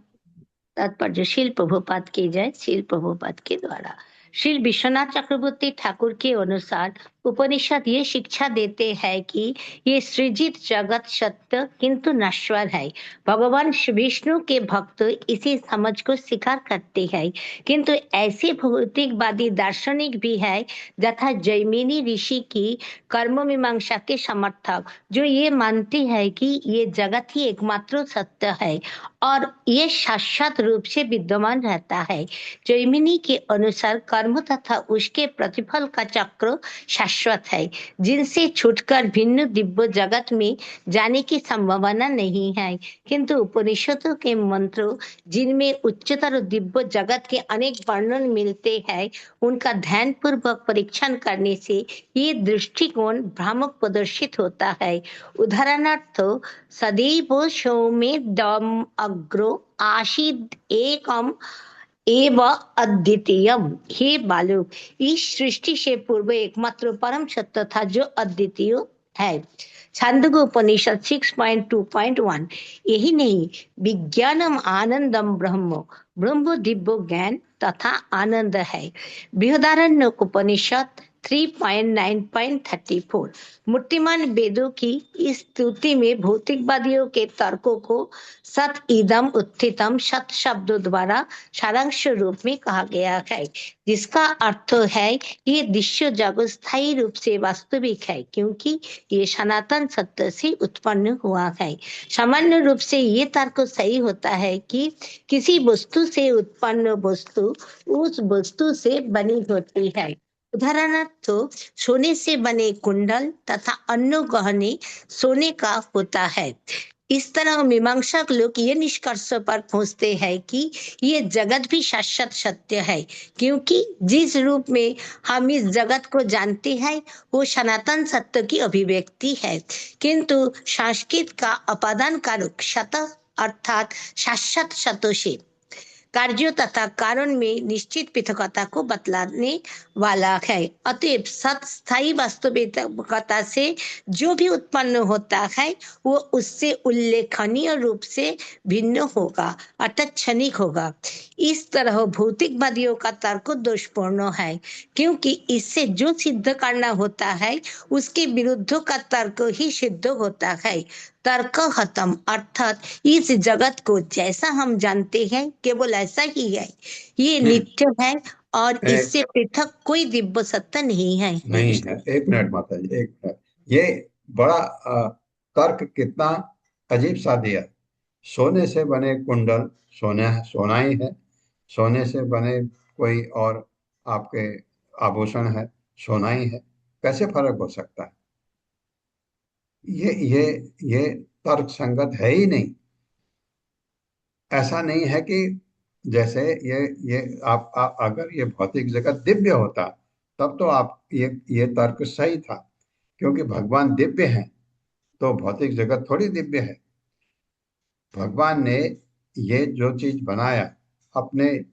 तात्पर्य श्रील प्रभुपाद की जय। श्रील प्रभुपाद के द्वारा श्री विश्वनाथ चक्रवर्ती ठाकुर के अनुसार उपनिषद ये शिक्षा देते हैं कि ये सृजित जगत सत्य किंतु नश्वर है। भगवान श्री विष्णु के भक्त इसी समझ को स्वीकार करते हैं, किंतु ऐसे भौतिकवादी दार्शनिक भी है तथा जैमिनी ऋषि की कर्म मीमांसा के समर्थक जो ये मानते हैं कि ये जगत ही एकमात्र सत्य है और ये शाश्वत रूप से विद्यमान रहता है। जैमिनी के अनुसार कर्म तथा उसके प्रतिफल का चक्र शाश्वत है, जिनसे छूटकर भिन्न दिव्य जगत में जाने की संभावना नहीं है। किंतु उपनिषदों के मंत्रों जिनमें उच्चतर दिव्य जगत के अनेक वर्णन मिलते हैं, उनका ध्यान पूर्वक परीक्षण करने से ये दृष्टिकोण भ्रामक प्रदर्शित होता है। उदाहरणार्थ सदैव सौम्येदम् अग्रो आसीद एकम एव अद्वितीयम। हे बालक, इस सृष्टि से पूर्व एकमात्र परम सत्य था जो अद्वितीय है। छांदोग्य उपनिषद 6.2.1। यही नहीं, विज्ञानम आनंदम ब्रह्म, ब्रह्म दिव्य ज्ञान तथा आनंद है। बृहदारण्यक उपनिषद 3.9.34। मूर्तिमान वेदों की इस स्तुति में भौतिकवादियों के तर्कों को सत इदम उत्थितम सत शब्दों द्वारा सारांश रूप में कहा गया है, जिसका अर्थ है ये दृश्य जगत स्थायी रूप से वास्तविक है क्योंकि ये सनातन सत्य से उत्पन्न हुआ है। सामान्य रूप से ये तर्क सही होता है कि किसी वस्तु से उत्पन्न वस्तु उस वस्तु से बनी होती है। उदाहरणार्थ सोने से बने कुंडल तथा अन्य गहने सोने का होता है। इस तरह मीमांसक लोग ये निष्कर्ष पर पहुंचते हैं कि ये जगत भी शाश्वत सत्य है क्योंकि जिस रूप में हम इस जगत को जानते हैं वो सनातन सत्य की अभिव्यक्ति है, किंतु संस्कृत का अपादान कारक सत अर्थात शाश्वत सत्य से कार्यों तथा कारण में निश्चित पृथकता को बतलाने वाला है। अतएव सत स्थायी वास्तविकता से जो भी उत्पन्न होता है वो उससे उल्लेखनीय रूप से भिन्न होगा अर्थात क्षणिक होगा। इस तरह भौतिकवादियों का तर्क दोषपूर्ण है क्योंकि इससे जो सिद्ध करना होता है उसके विरुद्ध का तर्क ही सिद्ध होता है। तर्क खत्म अर्थात इस जगत को जैसा हम जानते हैं केवल ऐसा ही है, ये नित्य है और इससे पृथक कोई दिव्य सत्ता नहीं है। नहीं है। एक मिनट माता जी, एक मिनट। ये बड़ा तर्क कितना अजीब सा दिया। सोने से बने कुंडल सोना ही है, सोने से बने कोई और आपके आभूषण है सोना ही है, कैसे फर्क हो सकता है? ये तर्क संगत है ही नहीं। ऐसा नहीं है कि जैसे ये आप अगर ये भौतिक जगत दिव्य होता तब तो आप ये तर्क सही था, क्योंकि भगवान दिव्य हैं तो भौतिक जगत थोड़ी दिव्य है। भगवान ने ये जो चीज बनाया अपने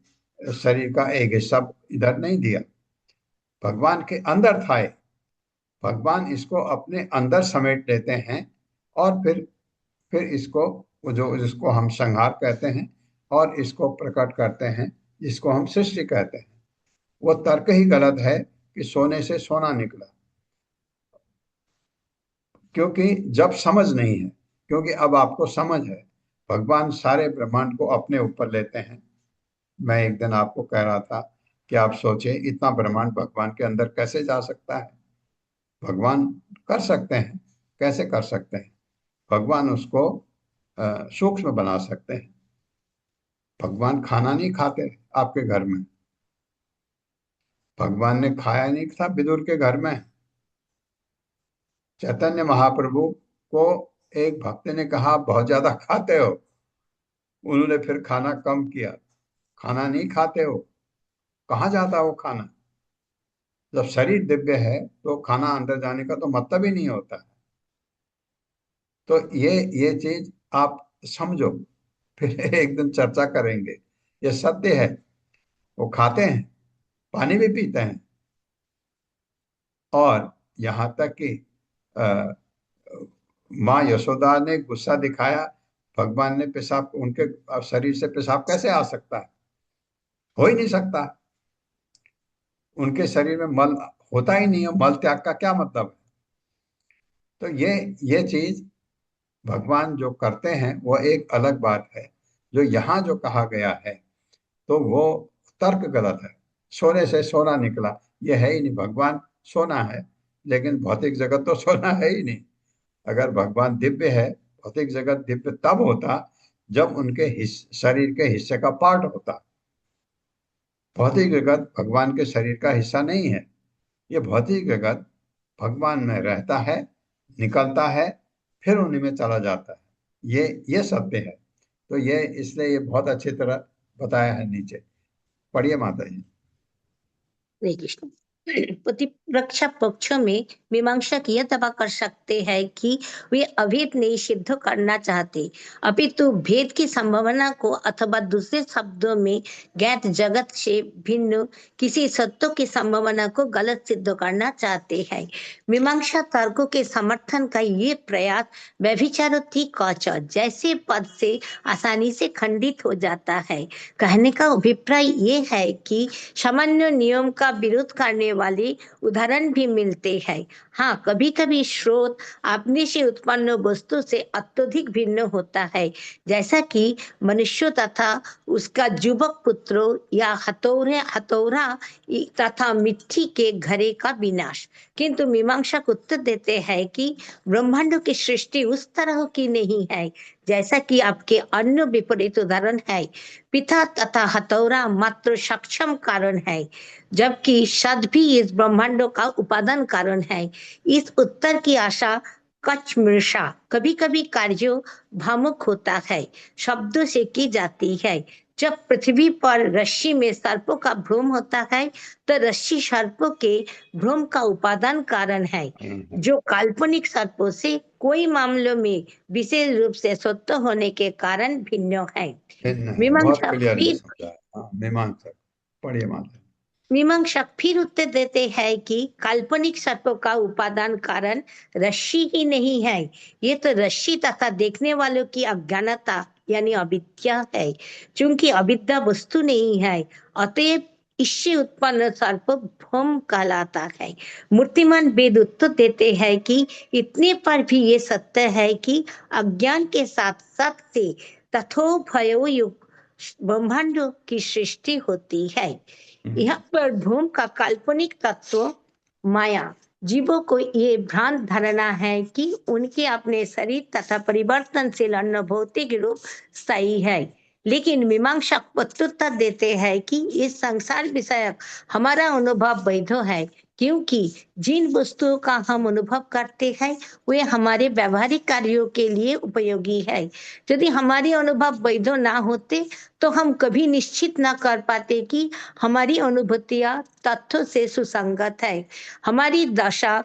शरीर का एक हिस्सा इधर नहीं दिया, भगवान के अंदर था। भगवान इसको अपने अंदर समेट लेते हैं और फिर इसको जिसको हम संहार कहते हैं और इसको प्रकट करते हैं जिसको हम सृष्टि कहते हैं। वो तर्क ही गलत है कि सोने से सोना निकला, क्योंकि जब समझ नहीं है, क्योंकि अब आपको समझ है। भगवान सारे ब्रह्मांड को अपने ऊपर लेते हैं। मैं एक दिन आपको कह रहा था कि आप सोचे इतना ब्रह्मांड भगवान के अंदर कैसे जा सकता है? भगवान कर सकते हैं। कैसे कर सकते हैं? भगवान उसको सूक्ष्म बना सकते हैं। भगवान खाना नहीं खाते आपके घर में, भगवान ने खाया नहीं था विदुर के घर में। चैतन्य महाप्रभु को एक भक्त ने कहा बहुत ज्यादा खाते हो, उन्होंने फिर खाना कम किया। खाना नहीं खाते हो, कहाँ जाता वो खाना? जब शरीर दिव्य है तो खाना अंदर जाने का तो मतलब ही नहीं होता है। तो ये चीज आप समझो, फिर एक दिन चर्चा करेंगे। ये सत्य है, वो खाते हैं, पानी भी पीते हैं, और यहाँ तक कि माँ यशोदा ने गुस्सा दिखाया भगवान ने पेशाब उनके शरीर से पेशाब कैसे आ सकता है? हो ही नहीं सकता। उनके शरीर में मल होता ही नहीं है, मल त्याग का क्या मतलब है? तो ये चीज भगवान जो करते हैं वो एक अलग बात है। जो यहाँ जो कहा गया है तो वो तर्क गलत है। सोने से सोना निकला, ये है ही नहीं। भगवान सोना है, लेकिन भौतिक जगत तो सोना है ही नहीं। अगर भगवान दिव्य है, भौतिक जगत दिव्य तब होता जब उनके शरीर के हिस्से का पार्ट होता। भौतिक जगत भगवान के शरीर का हिस्सा नहीं है। ये भौतिक जगत भगवान में रहता है, निकलता है, फिर उन्हीं में चला जाता है। ये सत्य है। तो ये इसलिए ये बहुत अच्छी तरह बताया है नीचे। पढ़िए माता जी। हरे कृष्ण। प्रतिरक्षा पक्षों में मीमांसक यह दावा कर सकते हैं कि वे अभेद नहीं सिद्ध करना चाहते, अपितु भेद की संभावना को अथवा दूसरे शब्दों में ज्ञात जगत से भिन्न किसी सत्य की संभावना को गलत सिद्ध करना चाहते हैं। मीमांसा तर्कों के समर्थन का ये प्रयास व्यभिचारोक्ति कवच जैसे पद से आसानी से खंडित हो जाता है। कहने का अभिप्राय ये है कि सामान्य नियम का विरोध करने वाले उदाहरण भी मिलते हैं। हाँ, कभी कभी स्रोत अपने से उत्पन्न वस्तु से अत्यधिक भिन्न होता है, जैसा कि मनुष्य तथा उसका युवक पुत्रों या हथौड़ा तथा मिट्टी के घड़े का विनाश। किंतु मीमांसक उत्तर देते हैं कि ब्रह्मांड की सृष्टि उस तरह की नहीं है जैसा कि आपके अन्य विपरीत उदाहरण है। पिता तथा हथौड़ा मात्र सक्षम कारण है, जबकि सद भी इस ब्रह्मांडों का उपादान कारण है। इस उत्तर की आशा कचमृषा कभी कभी कार्यों भामुक होता है शब्दों से की जाती है। जब पृथ्वी पर रस्सी में सर्पों का भ्रम होता है तो रस्सी सर्पों के भ्रम का उपादान कारण है, जो काल्पनिक सर्पों से कोई मामलों में विशेष रूप से सत्य होने के कारण भिन्न है। बहुत मीमांसक क्लियरली फिर समझाया। हाँ, मीमांसक। पढ़िए माता। मीमांसक फिर उत्तर देते हैं कि काल्पनिक सर्प का उपादान कारण रस्सी ही नहीं है, ये तो रस्सी तथा देखने वालों की अज्ञानता यानी अविद्या है। चूंकि अविद्या वस्तु नहीं है, अतएव इससे उत्पन्न सर्प भ्रम कहलाता है। मूर्तिमान वेद उत्तर देते हैं कि इतने पर भी ये सत्य है कि अज्ञान के साथ सत्य तथोभयोयुक्त ब्रह्मांड की सृष्टि होती है। यहाँ पर भ्रम का काल्पनिक तत्व माया। जीवों को ये भ्रांत धारणा है कि उनके अपने शरीर तथा परिवर्तनशील अन्य भौतिक रूप स्थायी है, लेकिन मीमांसक प्रत्युत्तर देते हैं कि इस संसार विषयक हमारा अनुभव वैध है, क्योंकि जिन वस्तुओं का हम अनुभव करते हैं वे हमारे व्यवहारिक कार्यों के लिए उपयोगी है। यदि हमारे अनुभव वैध ना होते तो हम कभी निश्चित ना कर पाते कि हमारी अनुभूतियां तथ्यों से सुसंगत है। हमारी दशा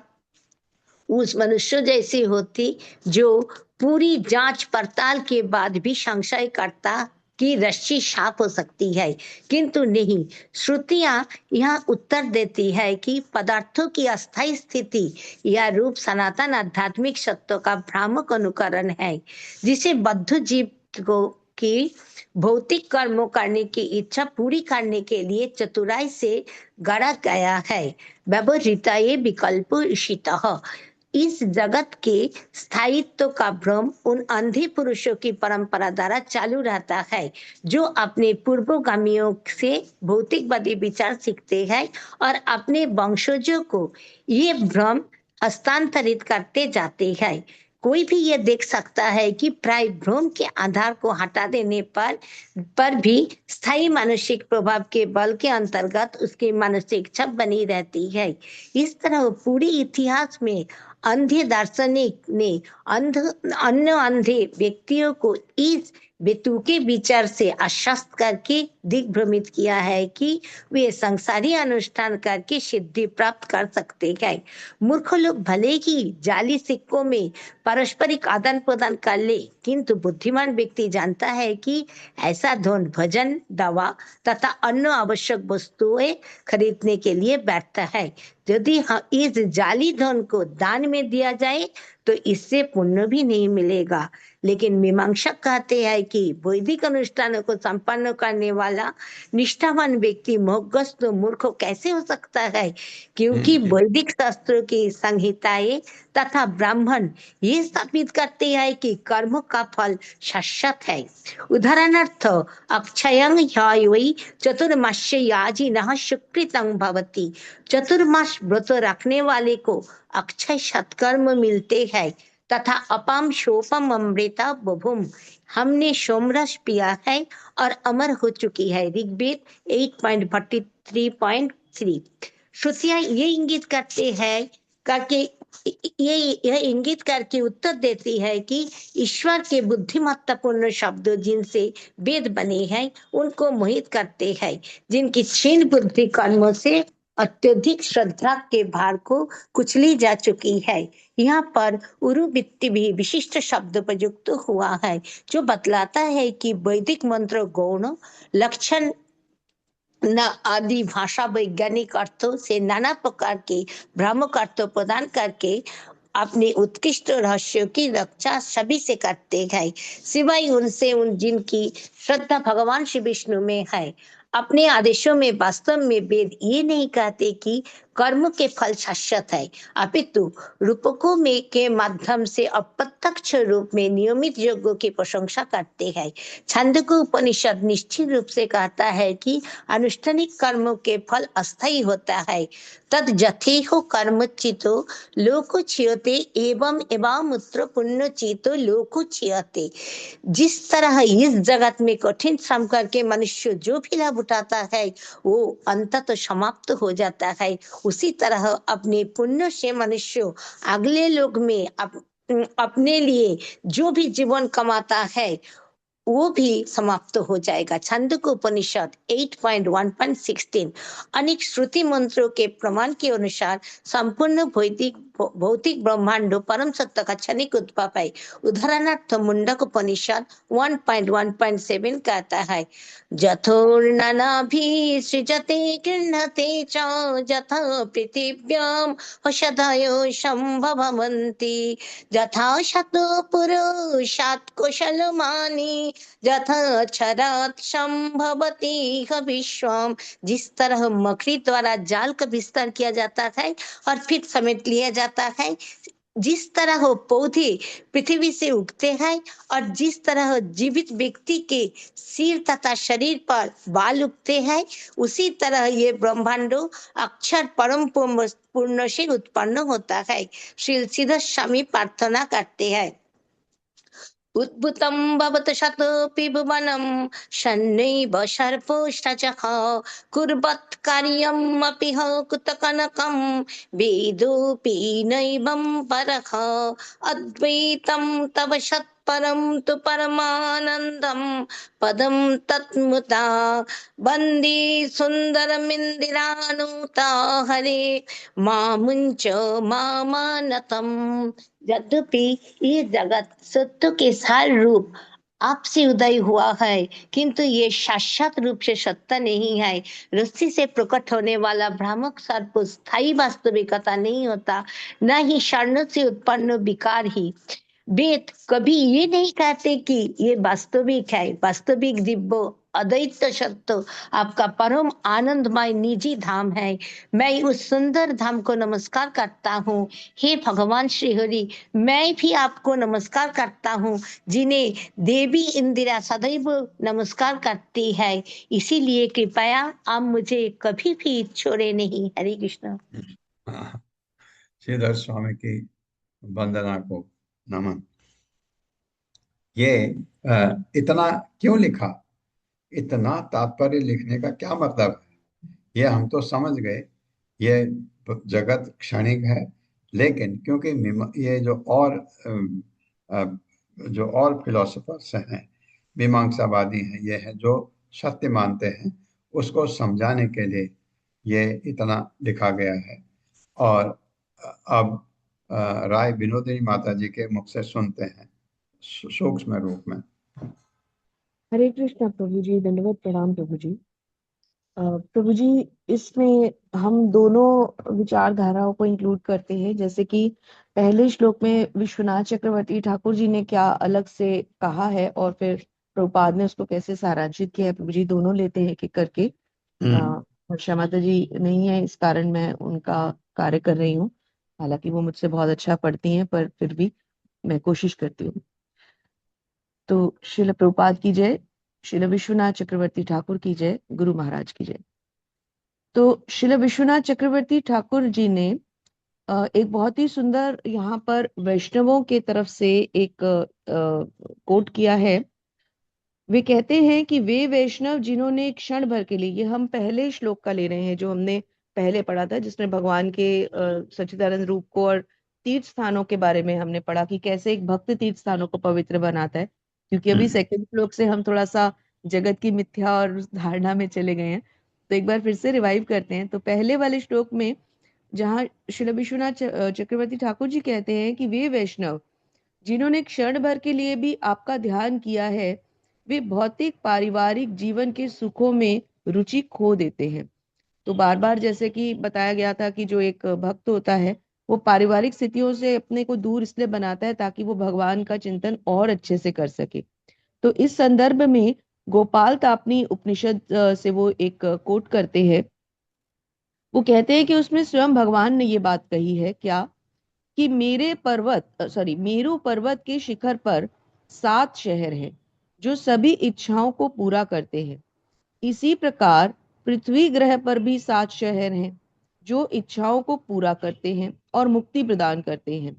उस मनुष्य जैसी होती जो पूरी जांच पड़ताल के बाद भी संशय करता कि रस्सी साफ हो सकती है, किंतु नहीं। श्रुतियां यहाँ उत्तर देती है कि पदार्थों की अस्थायी स्थिति या रूप सनातन आध्यात्मिक सत्यों का भ्रामक अनुकरण है, जिसे बद्ध जीव को की भौतिक कर्मों करने की इच्छा पूरी करने के लिए चतुराई से गढ़ा गया है। व्यवहृताये विकल्प इशितः। इस जगत के स्थायित्व का भ्रम उन अंधे पुरुषों की परंपरा द्वारा चालू रहता है, जो अपने पूर्वगामियों से भौतिकवादी विचार सीखते हैं और अपने वंशजों को ये भ्रम हस्तांतरित करते जाते हैं। कोई भी ये देख सकता है कि प्राय भ्रम के आधार को हटा देने पर भी स्थायी मानसिक प्रभाव के बल के अंतर्गत उसकी मानसिक छप बनी रहती है। इस तरह पूरी इतिहास में अंधे दार्शनिक ने अन्य अंधे व्यक्तियों को इस बेतुके विचार से आश्वस्त करके दिग्भ्रमित किया है कि वे संसारी अनुष्ठान करके सिद्धि प्राप्त कर सकते हैं। मूर्ख लोग भले ही जाली सिक्कों में पारस्परिक आदान प्रदान कर ले, किंतु बुद्धिमान व्यक्ति जानता है कि ऐसा धन भोजन, दवा तथा अन्य आवश्यक वस्तुएं खरीदने के लिए व्यर्थ है। यदि इस जाली धन को दान में दिया जाए तो इससे पुण्य भी नहीं मिलेगा। लेकिन मीमांसक कहते हैं कि वैदिक अनुष्ठानों को संपन्न करने वाला निष्ठावान व्यक्ति मोहग्रस्त मूर्ख कैसे हो सकता है, क्योंकि वैदिक शास्त्रों की संहिताएं तथा ब्राह्मण ये स्थापित करते हैं कि कर्म का फल शाश्वत है। उदाहरणार्थ अक्षयं ह्यवै चतुर्मास्य याजिनः सुकृतं भवति। चतुर्मास व्रत रखने वाले को अक्षय सत्कर्म मिलते हैं तथा अपाम शोपम अमृता बभुम, हमने सोमरस पिया है और अमर हो चुकी है। ऋग्वेद 8.43.3। श्रुतियां ये इंगित करते हैं करके यह इंगित करके उत्तर देती है कि ईश्वर के बुद्धिमत्तापूर्ण शब्द जिनसे वेद बने हैं उनको मोहित करते हैं, जिनकी क्षीण बुद्धि कर्मों से अत्यधिक श्रद्धा के भार को कुचली जा चुकी है। यहाँ पर उरुवृत्ति भी विशिष्ट शब्द प्रयुक्त हुआ है, जो बतलाता है कि वैदिक मंत्र गौण लक्षण न आदि भाषा वैज्ञानिक अर्थों से नाना प्रकार के भ्रामक अर्थ प्रदान करके अपने उत्कृष्ट रहस्यों की रक्षा सभी से करते हैं, सिवाय उनसे जिनकी श्रद्धा भगवान श्री विष्णु में है। अपने आदेशों में वास्तव में वेद ये नहीं कहते कि कर्म के फल शाश्वत है, अपितु रूपकों में के माध्यम से अप्रत्यक्ष रूप में नियमित यज्ञों की प्रशंसा करते हैं। छांदोग्य उपनिषद निश्चित रूप से कहता है कि अनुष्ठानिक कर्मों के फल अस्थायी होता है। तद जथेहो कर्मचितो लोकोच्यते एवं एवामुत्र पुण्यचितो लोकोच्यते। जिस तरह इस जगत में कठिन श्रम करके मनुष्य जो भी लाभ उठाता है वो अंततः समाप्त हो जाता है, उसी तरह अपने पुण्य से मनुष्य अगले लोक में अपने लिए जो भी जीवन कमाता है वो भी समाप्त हो जाएगा। छांदोग्य उपनिषद 8.1.16। अनेक श्रुति मंत्रों के प्रमाण के अनुसार संपूर्ण भौतिक ब्रह्मांड परम सत्य का क्षणिक उद्भव है। उदाहरणार्थ मुंडक उपनिषद 1.1.7 कहता है, जथोर्ननाभि सृजते गृह्णते च यथा पृथिव्यां औषधयो संभवन्ति यथा शतो पुरुषात् कुशलमानि यथा क्षरात् संभवति विश्वम। जिस तरह मकड़ी द्वारा जाल का विस्तार किया जाता है और फिर समेट लिया जाता है, जिस तरह पौधे पृथ्वी से उगते हैं और जिस तरह जीवित व्यक्ति के सिर तथा शरीर पर बाल उगते हैं, उसी तरह ये ब्रह्मांडो अक्षर परम पूर्ण से उत्पन्न होता है। श्री सीधा स्वामी प्रार्थना करते हैं, उद्भूतं भवत शतोऽपि भुवनं शनैव सर्पोष्टचः कुर्वत् कार्यम् अपि ह कुतकनकं वेदोऽपि नैवं परः अद्वैतं तव सत्परं तु परमानन्दं पदं तत्मुता वन्दे सुन्दरमिन्दिरानुता हरे मामुञ्च मामानतम्। यद्यपि ये जगत सत्य के सार रूप आपसे उदय हुआ है, किंतु ये शाश्वत रूप से सत्य नहीं है। रस्सी से प्रकट होने वाला भ्रामक सर्प स्थायी वास्तविकता नहीं होता, न ही स्वर्ण से उत्पन्न विकार ही। वेद कभी ये नहीं कहते कि ये वास्तविक है। वास्तविक दिव्य अद्वैत सत्य आपका परम आनंदमय निजी धाम है। मैं उस सुंदर धाम को नमस्कार करता हूँ। हे भगवान श्री हरि, मैं भी आपको नमस्कार करता हूँ, जिन्हें देवी इंदिरा सदैव नमस्कार करती है। इसीलिए कृपया आप मुझे कभी भी छोड़े नहीं। हरे कृष्ण। श्रीधर स्वामी की वंदना को नमन। ये इतना क्यों लिखा, इतना तात्पर्य लिखने का क्या मतलब है, ये हम तो समझ गए, ये जगत क्षणिक है। लेकिन क्योंकि ये जो और फिलोसफर्स हैं, मीमांसावादी हैं, ये हैं जो सत्य मानते हैं, उसको समझाने के लिए ये इतना लिखा गया है। और अब राय विनोदिनी माता जी के मुख से सुनते हैं सूक्ष्म रूप में। हरे कृष्णा प्रभु जी, दंडवत प्रणाम प्रभु जी। प्रभु जी, इसमें हम दोनों विचारधाराओं को इंक्लूड करते हैं, जैसे कि पहले श्लोक में विश्वनाथ चक्रवर्ती ठाकुर जी ने क्या अलग से कहा है और फिर प्रभुपाद ने उसको कैसे सारांशित किया है। प्रभु जी, दोनों लेते हैं कि करके वर्षा माता जी नहीं है, इस कारण मैं उनका कार्य कर रही हूँ। हालांकि वो मुझसे बहुत अच्छा पढ़ती हैं, पर फिर भी मैं कोशिश करती हूँ। तो श्रील प्रभुपाद की जय, श्रील विश्वनाथ चक्रवर्ती ठाकुर की जय, गुरु महाराज की जय। तो श्रील विश्वनाथ चक्रवर्ती ठाकुर जी ने एक बहुत ही सुंदर यहाँ पर वैष्णवों के तरफ से एक कोट किया है। वे कहते हैं कि वे वैष्णव जिन्होंने क्षण भर के लिए, ये हम पहले श्लोक का ले रहे हैं जो हमने पहले पढ़ा था, जिसमें भगवान के सच्चिदानंद रूप को और तीर्थ स्थानों के बारे में हमने पढ़ा कि कैसे एक भक्त तीर्थ स्थानों को पवित्र बनाता है। क्योंकि अभी सेकंड श्लोक से हम थोड़ा सा जगत की मिथ्या और उस धारणा में चले गए हैं, तो एक बार फिर से रिवाइव करते हैं। तो पहले वाले श्लोक में जहाँ श्री विश्वनाथ चक्रवर्ती ठाकुर जी कहते हैं कि वे वैष्णव जिन्होंने क्षण भर के लिए भी आपका ध्यान किया है, वे भौतिक पारिवारिक जीवन के सुखों में रुचि खो देते हैं। तो बार बार जैसे कि बताया गया था कि जो एक भक्त होता है वो पारिवारिक स्थितियों से अपने को दूर इसलिए बनाता है ताकि वो भगवान का चिंतन और अच्छे से कर सके। तो इस संदर्भ में गोपाल तापनी उपनिषद से वो एक कोट करते हैं। वो कहते हैं कि उसमें स्वयं भगवान ने ये बात कही है क्या, कि मेरू पर्वत के शिखर पर 7 शहर हैं जो सभी इच्छाओं को पूरा करते हैं। इसी प्रकार पृथ्वी ग्रह पर भी 7 शहर हैं जो इच्छाओं को पूरा करते हैं और मुक्ति प्रदान करते हैं।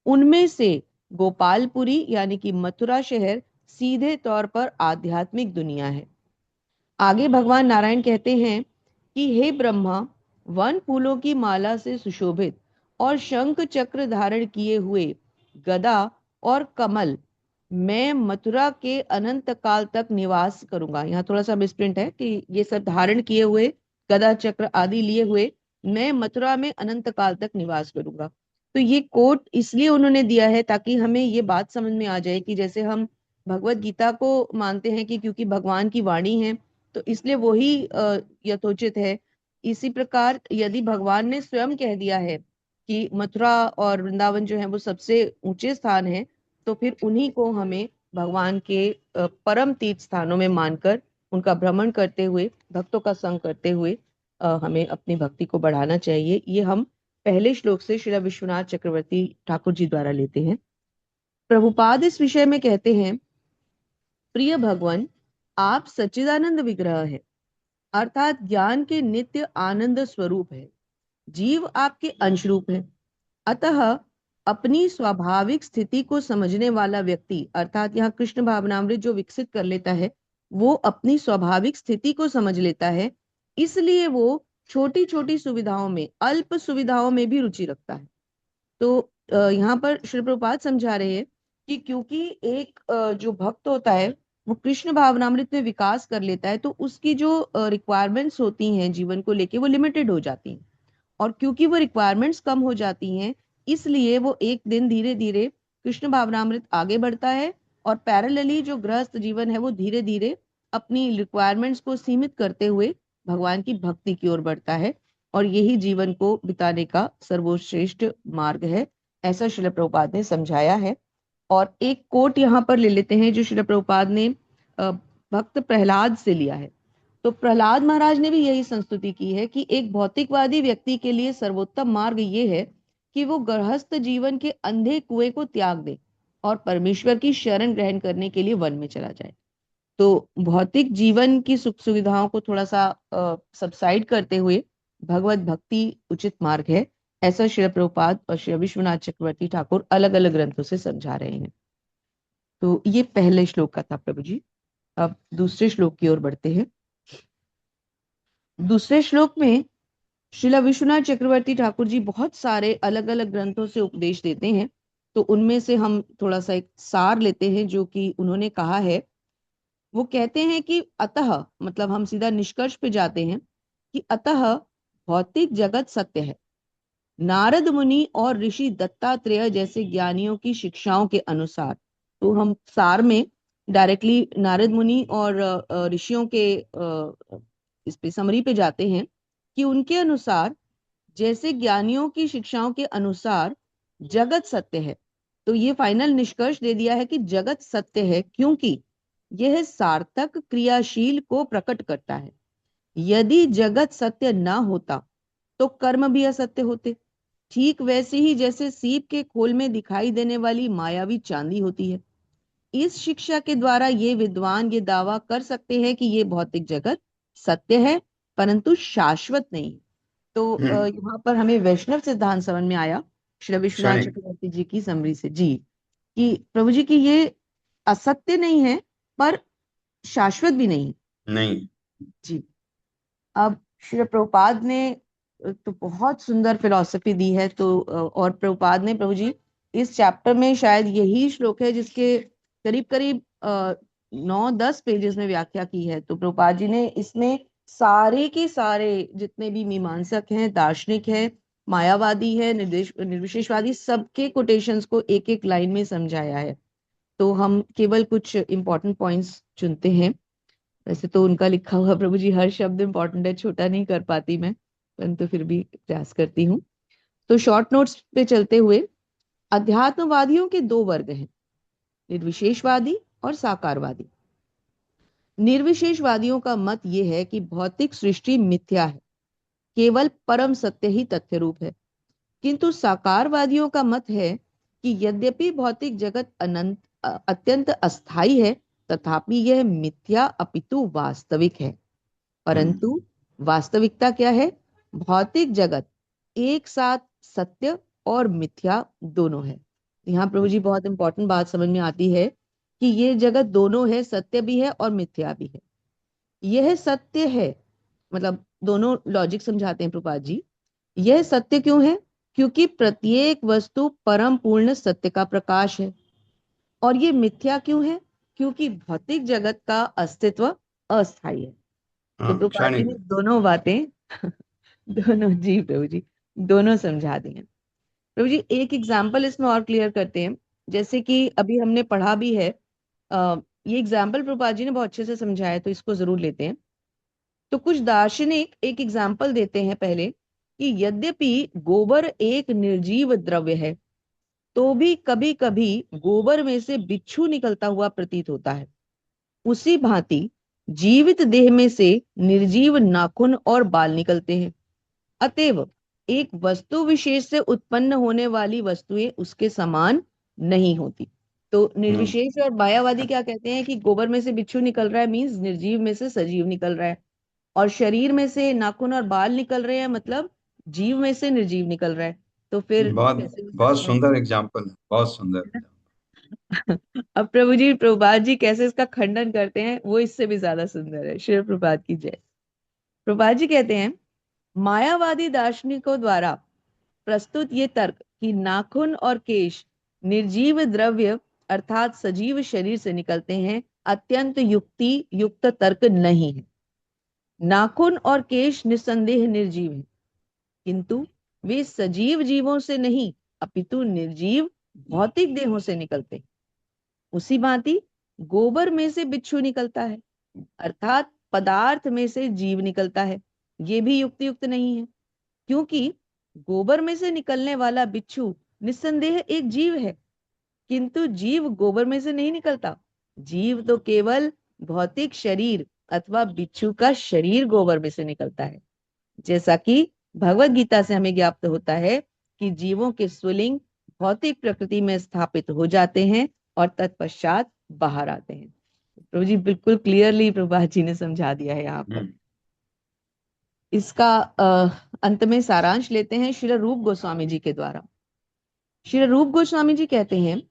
उनमें से गोपालपुरी यानी कि मथुरा शहर सीधे तौर पर आध्यात्मिक दुनिया है। आगे भगवान नारायण कहते हैं कि हे ब्रह्मा, वन फूलों की माला से सुशोभित और शंख चक्र धारण किए हुए गदा और कमल मैं मथुरा के अनंत काल तक निवास करूंगा। यहाँ थोड़ा सा मिसप्रिंट है कि ये सब धारण किए हुए गदा चक्र आदि लिए हुए मैं मथुरा में अनंत काल तक निवास करूंगा। तो ये कोट इसलिए उन्होंने दिया है ताकि हमें ये बात समझ में आ जाए कि जैसे हम भगवत गीता को मानते हैं कि क्योंकि भगवान की वाणी है तो इसलिए वही यथोचित है। इसी प्रकार यदि भगवान ने स्वयं कह दिया है कि मथुरा और वृंदावन जो है वो सबसे ऊंचे स्थान है, तो फिर उन्हीं को हमें भगवान के परम तीर्थ स्थानों में मानकर उनका भ्रमण करते हुए भक्तों का संग करते हुए हमें अपनी भक्ति को बढ़ाना चाहिए। ये हम पहले श्लोक से श्री विश्वनाथ चक्रवर्ती ठाकुर जी द्वारा लेते हैं। प्रभुपाद इस विषय में कहते हैं, प्रिय भगवान, आप सच्चिदानंद विग्रह है, अर्थात ज्ञान के नित्य आनंद स्वरूप है। जीव आपके अंश रूप है। अतः अपनी स्वाभाविक स्थिति को समझने वाला व्यक्ति, अर्थात यहाँ कृष्ण भावनामृत जो विकसित कर लेता है वो अपनी स्वाभाविक स्थिति को समझ लेता है, इसलिए वो छोटी छोटी सुविधाओं में, अल्प सुविधाओं में भी रुचि रखता है। तो यहाँ पर श्री प्रभुपाद समझा रहे हैं कि क्योंकि एक जो भक्त होता है वो कृष्ण भावनामृत में विकास कर लेता है, तो उसकी जो रिक्वायरमेंट्स होती हैं जीवन को लेके वो लिमिटेड हो जाती हैं। और क्योंकि वो रिक्वायरमेंट्स कम हो जाती हैं, इसलिए वो एक दिन धीरे धीरे कृष्ण भावनामृत आगे बढ़ता है और पैरेलली जो गृहस्थ जीवन है वो धीरे धीरे अपनी रिक्वायरमेंट्स को सीमित करते हुए भगवान की भक्ति की ओर बढ़ता है। और यही जीवन को बिताने का सर्वश्रेष्ठ मार्ग है, ऐसा श्रील प्रभुपाद ने समझाया है। और एक कोट यहाँ पर ले लेते हैं जो श्रील प्रभुपाद ने भक्त प्रहलाद से लिया है। तो प्रहलाद महाराज ने भी यही संस्तुति की है कि एक भौतिकवादी व्यक्ति के लिए सर्वोत्तम मार्ग ये है कि वो गृहस्थ जीवन के अंधे कुएं को त्याग दे और परमेश्वर की शरण ग्रहण करने के लिए वन में चला जाए। तो भौतिक जीवन की सुख सुविधाओं को थोड़ा सा सबसाइड करते हुए भगवत भक्ति उचित मार्ग है, ऐसा श्री प्रभुपाद और श्री विश्वनाथ चक्रवर्ती ठाकुर अलग अलग ग्रंथों से समझा रहे हैं। तो ये पहले श्लोक का था प्रभु जी। अब दूसरे श्लोक की ओर बढ़ते हैं। दूसरे श्लोक में श्रीला विश्वनाथ चक्रवर्ती ठाकुर जी बहुत सारे अलग अलग ग्रंथों से उपदेश देते हैं, तो उनमें से हम थोड़ा सा एक सार लेते हैं जो कि उन्होंने कहा है। वो कहते हैं कि अतः, मतलब हम सीधा निष्कर्ष पे जाते हैं कि अतः भौतिक जगत सत्य है, नारद मुनि और ऋषि दत्तात्रेय जैसे ज्ञानियों की शिक्षाओं के अनुसार। तो हम सार में डायरेक्टली नारद मुनि और ऋषियों के इस पे समरी पे जाते हैं कि उनके अनुसार जैसे ज्ञानियों की शिक्षाओं के अनुसार जगत सत्य है। तो ये फाइनल निष्कर्ष दे दिया है कि जगत सत्य है क्योंकि यह सार्थक क्रियाशील को प्रकट करता है। यदि जगत सत्य ना होता तो कर्म भी असत्य होते, ठीक वैसे ही जैसे सीप के खोल में दिखाई देने वाली मायावी चांदी होती है। इस शिक्षा के द्वारा ये विद्वान ये दावा कर सकते हैं कि ये भौतिक जगत सत्य है परंतु शाश्वत नहीं। तो यहाँ पर हमें वैष्णव सिद्धांत समझ में आया श्री विश्वनाथ क्षणिक। चक्रवर्ती जी की समरी से जी, कि प्रभु जी की ये असत्य नहीं है पर शाश्वत भी नहीं नहीं। जी। अब श्री प्रभुपाद ने तो बहुत सुंदर फिलॉसफी दी है। तो और प्रभुपाद ने प्रभु जी इस चैप्टर में शायद यही श्लोक है जिसके करीब करीब 9-10 पेजेस में व्याख्या की है। तो प्रभुपाद जी ने इसमें सारे के सारे जितने भी मीमांसक हैं, दार्शनिक है, मायावादी है, निर्विशेषवादी, सबके कोटेशंस को एक एक लाइन में समझाया है। तो हम केवल कुछ इंपॉर्टेंट पॉइंट्स चुनते हैं। वैसे तो उनका लिखा हुआ प्रभु जी हर शब्द इंपॉर्टेंट है, छोटा नहीं कर पाती मैं, परंतु फिर भी प्रयास करती हूँ। तो शॉर्ट नोट्स पे चलते हुए, अध्यात्मवादियों के दो वर्ग हैं, निर्विशेषवादी और साकारवादी। निर्विशेषवादियों का मत यह है कि भौतिक सृष्टि मिथ्या है, केवल परम सत्य ही तथ्य रूप है। किंतु साकारवादियों का मत है कि यद्यपि भौतिक जगत अनंत अत्यंत अस्थायी है तथापि यह मिथ्या अपितु वास्तविक है। परंतु वास्तविकता क्या है? भौतिक जगत एक साथ सत्य और मिथ्या दोनों है। यहाँ प्रभु जी बहुत इंपॉर्टेंट बात समझ में आती है कि ये जगत दोनों है, सत्य भी है और मिथ्या भी है। यह सत्य है, मतलब दोनों लॉजिक समझाते हैं प्रभुपाद जी। यह सत्य क्यों है? क्योंकि प्रत्येक वस्तु परम पूर्ण सत्य का प्रकाश है। और ये मिथ्या क्यों है? क्योंकि भौतिक जगत का अस्तित्व अस्थायी है। तो प्रभुपाद जी ने क्षणिक। दोनों बातें दोनों जी प्रभु जी दोनों समझा दी हैं। प्रभु जी एक एग्जाम्पल इसमें और क्लियर करते हैं, जैसे कि अभी हमने पढ़ा भी है। ये एग्जाम्पल प्रभुपाद जी ने बहुत अच्छे से समझाया है, तो इसको जरूर लेते हैं। तो कुछ दार्शनिक एक एग्जाम्पल देते हैं पहले कि यद्यपि गोबर एक निर्जीव द्रव्य है तो भी कभी कभी गोबर में से बिच्छू निकलता हुआ प्रतीत होता है। उसी भांति जीवित देह में से निर्जीव नाखून और बाल निकलते हैं। अतएव एक वस्तु विशेष से उत्पन्न होने वाली वस्तुएं उसके समान नहीं होती। तो निर्विशेष और मायावादी क्या कहते हैं कि गोबर में से बिच्छू निकल रहा है मीन्स निर्जीव में से सजीव निकल रहा है, और शरीर में से नाखून और बाल निकल रहे हैं मतलब जीव में से निर्जीव निकल रहा है। तो फिर बहुत कैसे हो बहुत सकता है? सुंदर एग्जाम्पल है, बहुत सुंदर example। अब प्रभु जी प्रभुपाद जी कैसे इसका खंडन करते हैं वो इससे भी ज्यादा सुंदर है। श्री प्रभुपाद की जय। प्रभुपाद जी कहते हैं, मायावादी दार्शनिकों द्वारा प्रस्तुत ये तर्क कि नाखून और केश निर्जीव द्रव्य अर्थात सजीव शरीर से निकलते हैं अत्यंत युक्ति युक्त तर्क नहीं है। नाखून और केश निस्संदेह निर्जीव हैं, किंतु वे सजीव जीवों से नहीं अपितु निर्जीव भौतिक देहों से निकलते हैं। उसी भांति गोबर में से बिच्छू निकलता है अर्थात पदार्थ में से जीव निकलता है, ये भी युक्त नहीं है, क्योंकि गोबर में से निकलने वाला बिच्छू निस्संदेह एक जीव है, किंतु जीव गोबर में से नहीं निकलता। जीव तो केवल भौतिक शरीर अथवा बिच्छू का शरीर गोबर में से निकलता है। जैसा कि भगवत गीता से हमें ज्ञात होता है कि जीवों के स्वलिंग भौतिक प्रकृति में स्थापित हो जाते हैं और तत्पश्चात बाहर आते हैं। प्रभु जी बिल्कुल क्लियरली प्रभुपाद जी ने समझा दिया है यहाँ पर। इसका अंत में सारांश लेते हैं श्री रूप गोस्वामी जी के द्वारा। श्री रूप गोस्वामी जी कहते हैं,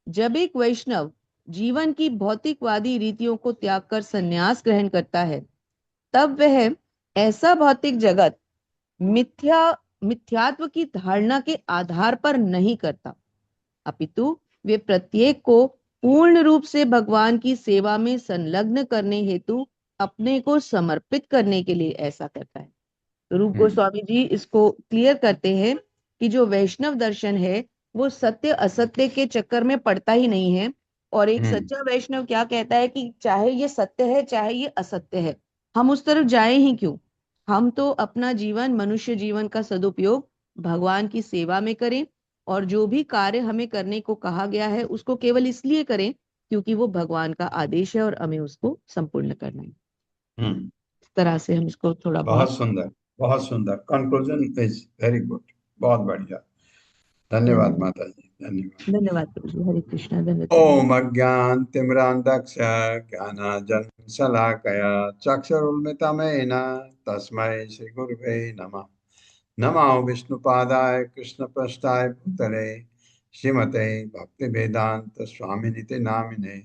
जब एक वैष्णव जीवन की भौतिकवादी रीतियों को त्याग कर संन्यास ग्रहण करता है तब वह ऐसा भौतिक जगत मिथ्यात्व की धारणा के आधार पर नहीं करता, अपितु वे प्रत्येक को पूर्ण रूप से भगवान की सेवा में संलग्न करने हेतु अपने को समर्पित करने के लिए ऐसा करता है। रूप गोस्वामी जी इसको क्लियर करते हैं कि जो वैष्णव दर्शन है वो सत्य असत्य के चक्कर में पड़ता ही नहीं है। और एक सच्चा वैष्णव क्या कहता है कि चाहे ये सत्य है चाहे ये असत्य है, हम उस तरफ जाए ही क्यों। हम तो अपना जीवन, मनुष्य जीवन का सदुपयोग भगवान की सेवा में करें, और जो भी कार्य हमें करने को कहा गया है उसको केवल इसलिए करें क्योंकि वो भगवान का आदेश है और हमें उसको संपूर्ण करना है। इस तरह से हम इसको थोड़ा बहुत सुंदर, बहुत सुंदर। कंक्लूजन इज वेरी गुड, बहुत बढ़िया। धन्यवाद माता जी, धन्यवाद। धन्यवाद प्रभु जी। हरे कृष्णा। धन्यवाद। ओम अज्ञानतिमिरान्धस्य ज्ञानाञ्जनशलाकया चक्षुरुन्मिलितमेन तस्मै श्रीगुरुवे नमः। नमो विष्णुपादाय कृष्णपृष्ठाय भूतले श्रीमते भक्तिवेदांत स्वामिनिति नामिने।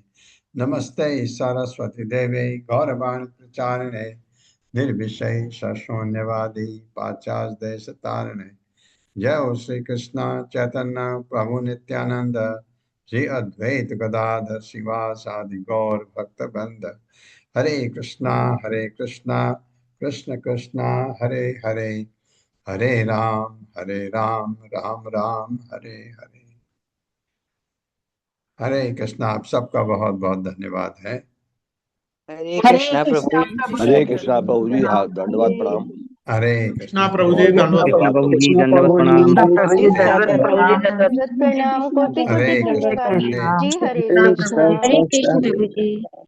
नमस्ते सरस्वती देवे गौरवाणी प्रचारिणे निर्विशेष शून्यवादी पाश्चात्य देशतारिणे। जय हो श्री कृष्ण चैतन्य प्रभु नित्यानंद श्री अद्वैत गदाधर शिवासादि गौर भक्त बंद। हरे कृष्णा कृष्ण कृष्ण हरे हरे, हरे राम राम राम हरे हरे। हरे कृष्णा। आप सबका बहुत बहुत धन्यवाद है। हरे कृष्णा प्रभु जी। हरे कृष्णा प्रभु जी, हाँ दंडवत प्रणाम। हरे कृष्णा प्रभु जी, दंडवत प्रभु जी दंडवत प्रणाम। प्रणाम। कोटि हरे कोटि कृष्ण। धन्यवाद जी। हरे हरे कृष्णा। कृष्ण प्रभु जी।